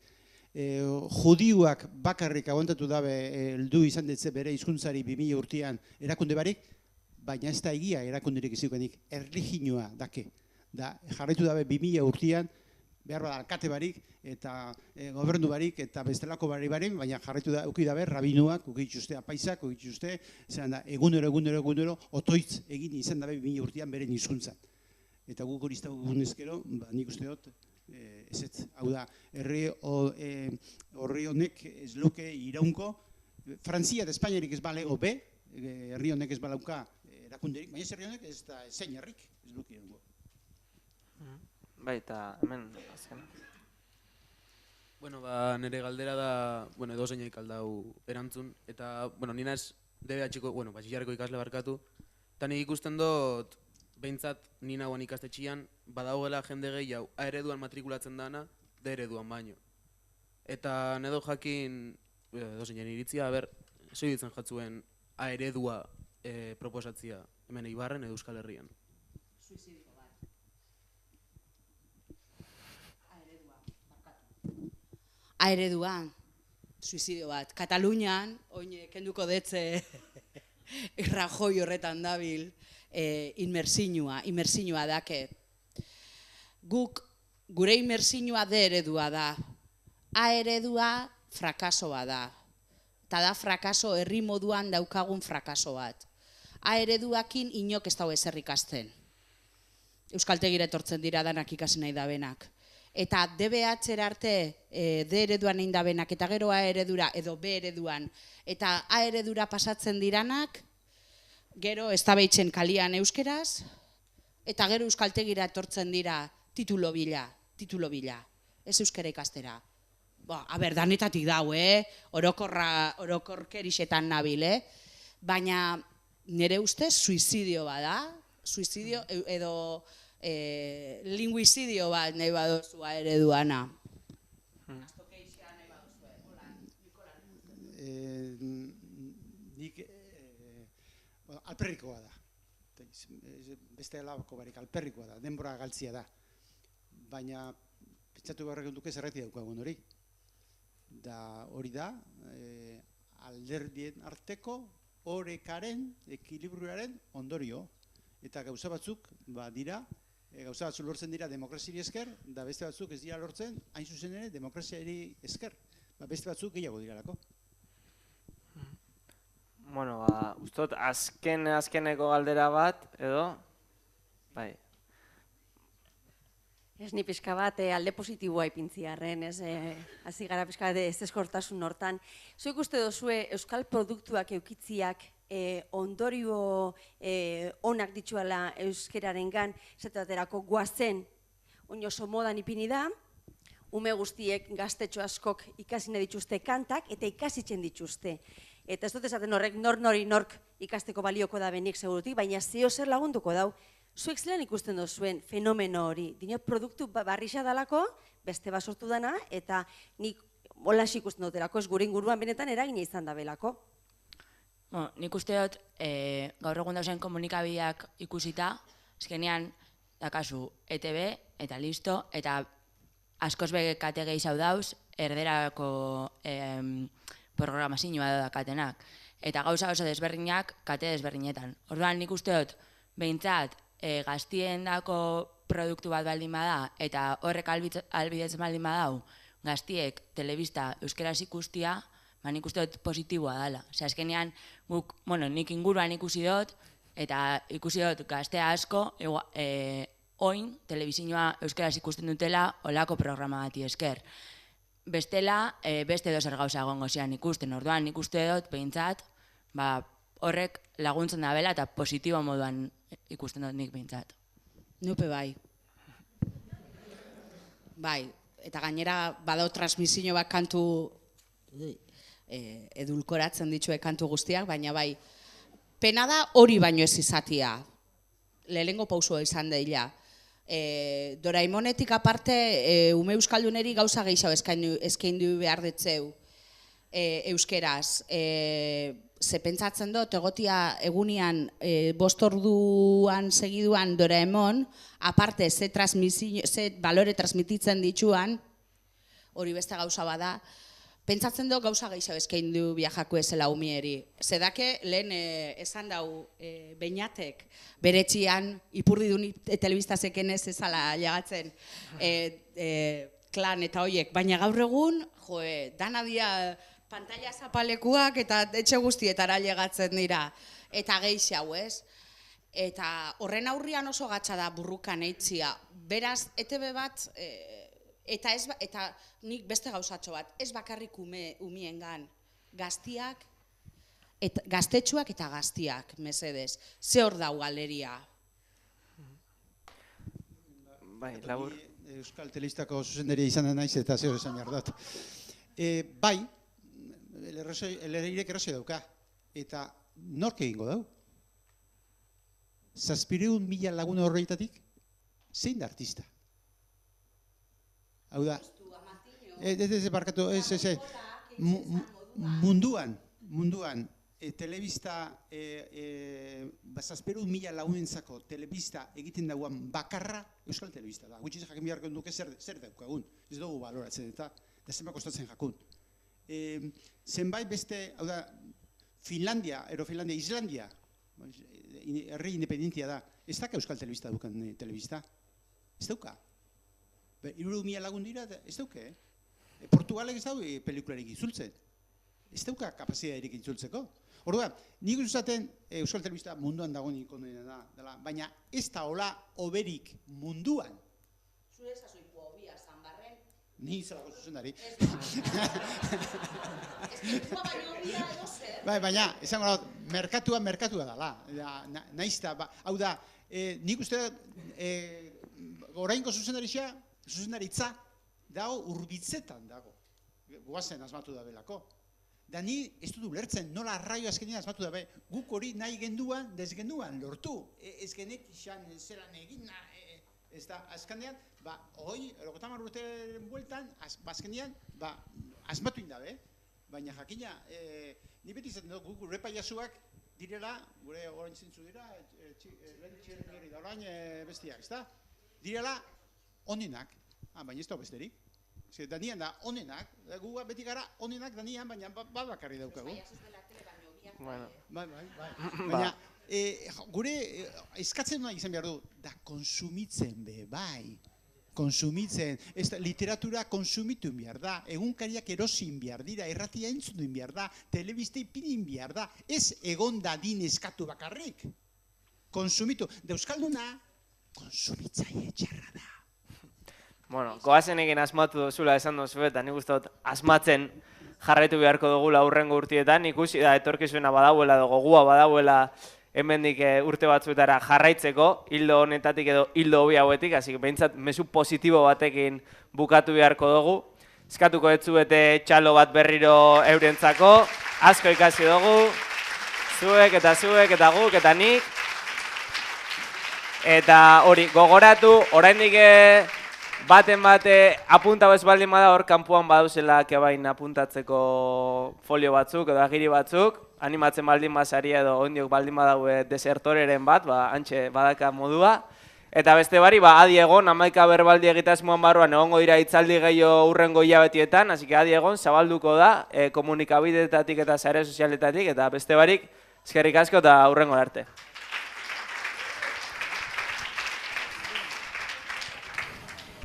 Judiuak bakarrik aguantatu dabe heldu izan detze bere hizkuntzari 2000 urtean erakunde barik, baina ez da egia erakunderik izikuenik, erlijinoa dake. Jarraitu dabe 2000 urtean, behar bada alkate barik, eta gobernu barik, eta bestelako barik, baina jarraitu da, uki dabe, rabinuak, uki dituzte, apaisak, uki dituzte, egunero, otoitz egin izan dabe 2000 urtean beren hizkuntzan. Eta guk hori iztagunezkero, nik uste dut, ezetz, hau da, horri honek ez luke iraunko, Frantzia eta Espainiarik ez bale obe, herri honek ez balauka erakunderik, baina herri honek ez da zein herrik, ez luke iraungo. Bai, eta hemen azkena. Bueno, nire galdera da, edo zeinak aldau erantzun, eta, nina ez DBH-ko, batxillarreko ikasle barkatu, eta nik ikusten dut, behintzat nina guan ikastetxian, badaugela jende gehiago A ereduan matrikulatzen dana, D ereduan baino. Eta nedo jakin, edo zeinak iritzia, zoi ditzen jatzuen A eredua proposatzia hemen Eibarren edo Euskal Herrian. Suizidio bat. A eredua, suizidio bat. Katalunian, oin kenduko detze Rajoi horretan dabil, inmersinua dake. Gure inmersinua D eredua da. A eredua frakasoa da. Eta da frakaso herri moduan daukagun frakaso bat. A ereduakin inok ez dago ezer ikasten. Euskaltegira etortzen dira danak ikasi nahi dabenak. Eta DBH-era arte D ereduan egin dabenak, eta gero A eredura edo B ereduan, eta A eredura pasatzen diranak, gero ez dabeitzen kalian euskeraz, eta gero euskaltegira etortzen dira titulo bila. Ez euskera ikastera. Danetatik dau, orokorkerixetan nabil, baina nire ustez suizidio bada, suizidio edo linguizidio bat nahi badozu A ereduana. Nik alperrikoa da. Beste alabako barik alperrikoa da, denbora galtzia da. Baina pentsatu beharrek duke zerreti daukagun hori. Da hori da, alderdien arteko orekaren, ekilibriaren ondorio. Eta gauza batzuk dira, gauza batzuk lortzen dira demokraziari esker, da beste batzuk ez dira lortzen, hain zuzen ere, demokraziari esker. Beste batzuk gehiago diralako. Bueno, ustot azkeneko galdera bat, edo? Bai. Ez ni pixka bat alde positiboa ipintziarren, hasi gara pixka bat ez eskortasun hortan. Zuek uste dozue euskal produktuak eukitziak ondorio onak dituala euskeraren gan, esaterako guazen oin oso modan ipini da, ume guztiek gaztetxo askok ikasi nahi dituzte kantak eta ikasitzen dituzte. Eta ez dut esaten horrek nork ikasteko balioko da benik segurutik, baina zeo zer lagunduko dau. Zuek zelan ikusten duzuen fenomeno hori. Dinot produktu barrixa dalako, beste bat sortu dana, eta nik holas ikusten dutelako, ez gure inguruan benetan eragina izan da belako. Nik uste dut, gaur egun dauzen komunikabideak ikusita, azkenean, dakazu, ETB, eta listo, eta askoz kate gehiago dauz, erderako programazioa dakatenak. Eta gauza oso desberdinak, kate desberdinetan. Orduan, nik uste dut, behintzat, gaztien dako produktu bat baldin bada, eta horrek albidetzen baldin badau, gaztiek telebista euskeraz ikustia, nik uste dut positiboa dela. Osea, azkenean, nik inguruan ikusi dut, eta ikusi dut gaztea asko, oin, telebizioa euskeraz ikusten dutela, olako programa bati esker. Bestela, beste dozer gauza egongo zian ikusten, orduan nik uste dut, behintzat, horrek laguntzen da bela, eta positibo moduan ikusten dut nik behintzat. Nupe bai. Bai, eta gainera badao transmisio bat kantu edulkoratzen ditue kantu guztiak, baina bai, pena da hori baino ez izatia. Lehenengo pausua izan daila. Doraemonetik aparte, ume euskalduneri gauza gehiago eskaindu behar detzeu euskeraz. Ze pentsatzen dut, egotia egunian 5 orduan segiduan Doraemon, aparte ze balore transmititzen dituan, hori beste gauza bada, pentsatzen dut gauza gehiago eskaindu biajako ezela umieri. Zedake lehen esan dau Beñatek beretxian ipurdidun telebistazeken ez ezala llegatzen klan eta hoiek, baina gaur egun, dana dia pantalla zapalekuak eta etxe guztietara llegatzen dira, eta gehiago ez. Eta horren aurrian oso gatsa da burrukan eitzia. Beraz, ETB bat, eta nik beste gauzatxo bat, ez bakarrik umiengan, gaztiak, gaztetxuak eta gaztiak, mesedez. Ze hor dau galeria? Bai, labur. Euskal Telebistako zuzendaria izan da naiz eta zeo esan behar dut. Bai, eleirek errozio dauka, eta nork egingo dau? 700.000 lagun horreitatik, zein da artista? Hau da, munduan, telebista, 700.000 lagunentzako telebista egiten dauan bakarra Euskal Telebista da. Gutxiz jakin beharko duke zer daukagun, ez dugu baloratzen eta zenbat kostatzen jakun. Zenbait beste, hau da, Finlandia, Islandia, herri independentia da, ez daka Euskal Telebista dukan telebista? Ez dauka? 3.000 lagun dira, ez dauke? Portugalek ez dauke pelikularik itzultzen. Ez dauka kapazitaterik itzultzeko. Orduan, nik uzaten Euskal Telebista munduan dagoen ikonena dela, baina ez da hola oberik munduan. Zure esazoi pobia, zanbarren? Ni zelako zuzendari. Bai, baina, esango dut, merkatua dela. Naizta, hau da, nik uste oraingo zuzendaritza dago urbitzetan dago. Guazen asmatu da belako. Da ni ez dut ulertzen, nola arraio azkenean asmatu da be, guk hori nahi genduan, desgenduan, lortu. Ez genek izan zelan egin, ez da, azkenean, hoi, 50 urteren bueltan, azkenean, asmatu indabe, baina jakina, ni beti izaten dut, guk repaiasuak direla, gure orain zintzu dira, lehen txerri da orain bestiak, ez da? Direla onenak, baina ez da besterik. Danian da onenak, gu beti gara onenak danian, baina bat bakarri daukagu. Baina, gure eskatzen nahi izan behar du, da konsumitzen be, bai. Konsumitzen, literatura konsumitu behar da, egunkariak erosin behar dira, erratia entzun behar da, telebista ipinin behar da, ez egon dadin eskatu bakarrik. Konsumitu, da euskalduna, konsumitzaile txarra da. Bueno, goazen egin asmatu dozula esan dozu eta nik uste dut asmatzen jarraitu beharko dugula hurrengo urtietan, ikusi da etorkizuna badauela edo gogua badauela hemendik urte batzuetara jarraitzeko, hildo honetatik edo hildo hobi hauetik, hasi behintzat mezu positibo batekin bukatu beharko dugu. eskatuko etzuete txalo bat berriro eurentzako, asko ikasi dugu, zuek eta guk eta nik. Eta hori, gogoratu, oraindik baten bate apuntau ez baldin bada hor kanpuan badauzela kebain apuntatzeko folio batzuk edo agiri batzuk, animatzen baldin basaria edo ondiok baldin badaue desertoreren bat, antxe badaka modua. Eta beste bari, adi egon, 11 berbaldi egitasmoan barruan egongo dira hitzaldi gehiago hurrengo hilabetietan, hasi que adi egon, zabalduko da, komunikabidetatik eta sare sozialetatik, eta beste barik, eskerrik asko eta hurrengo arte.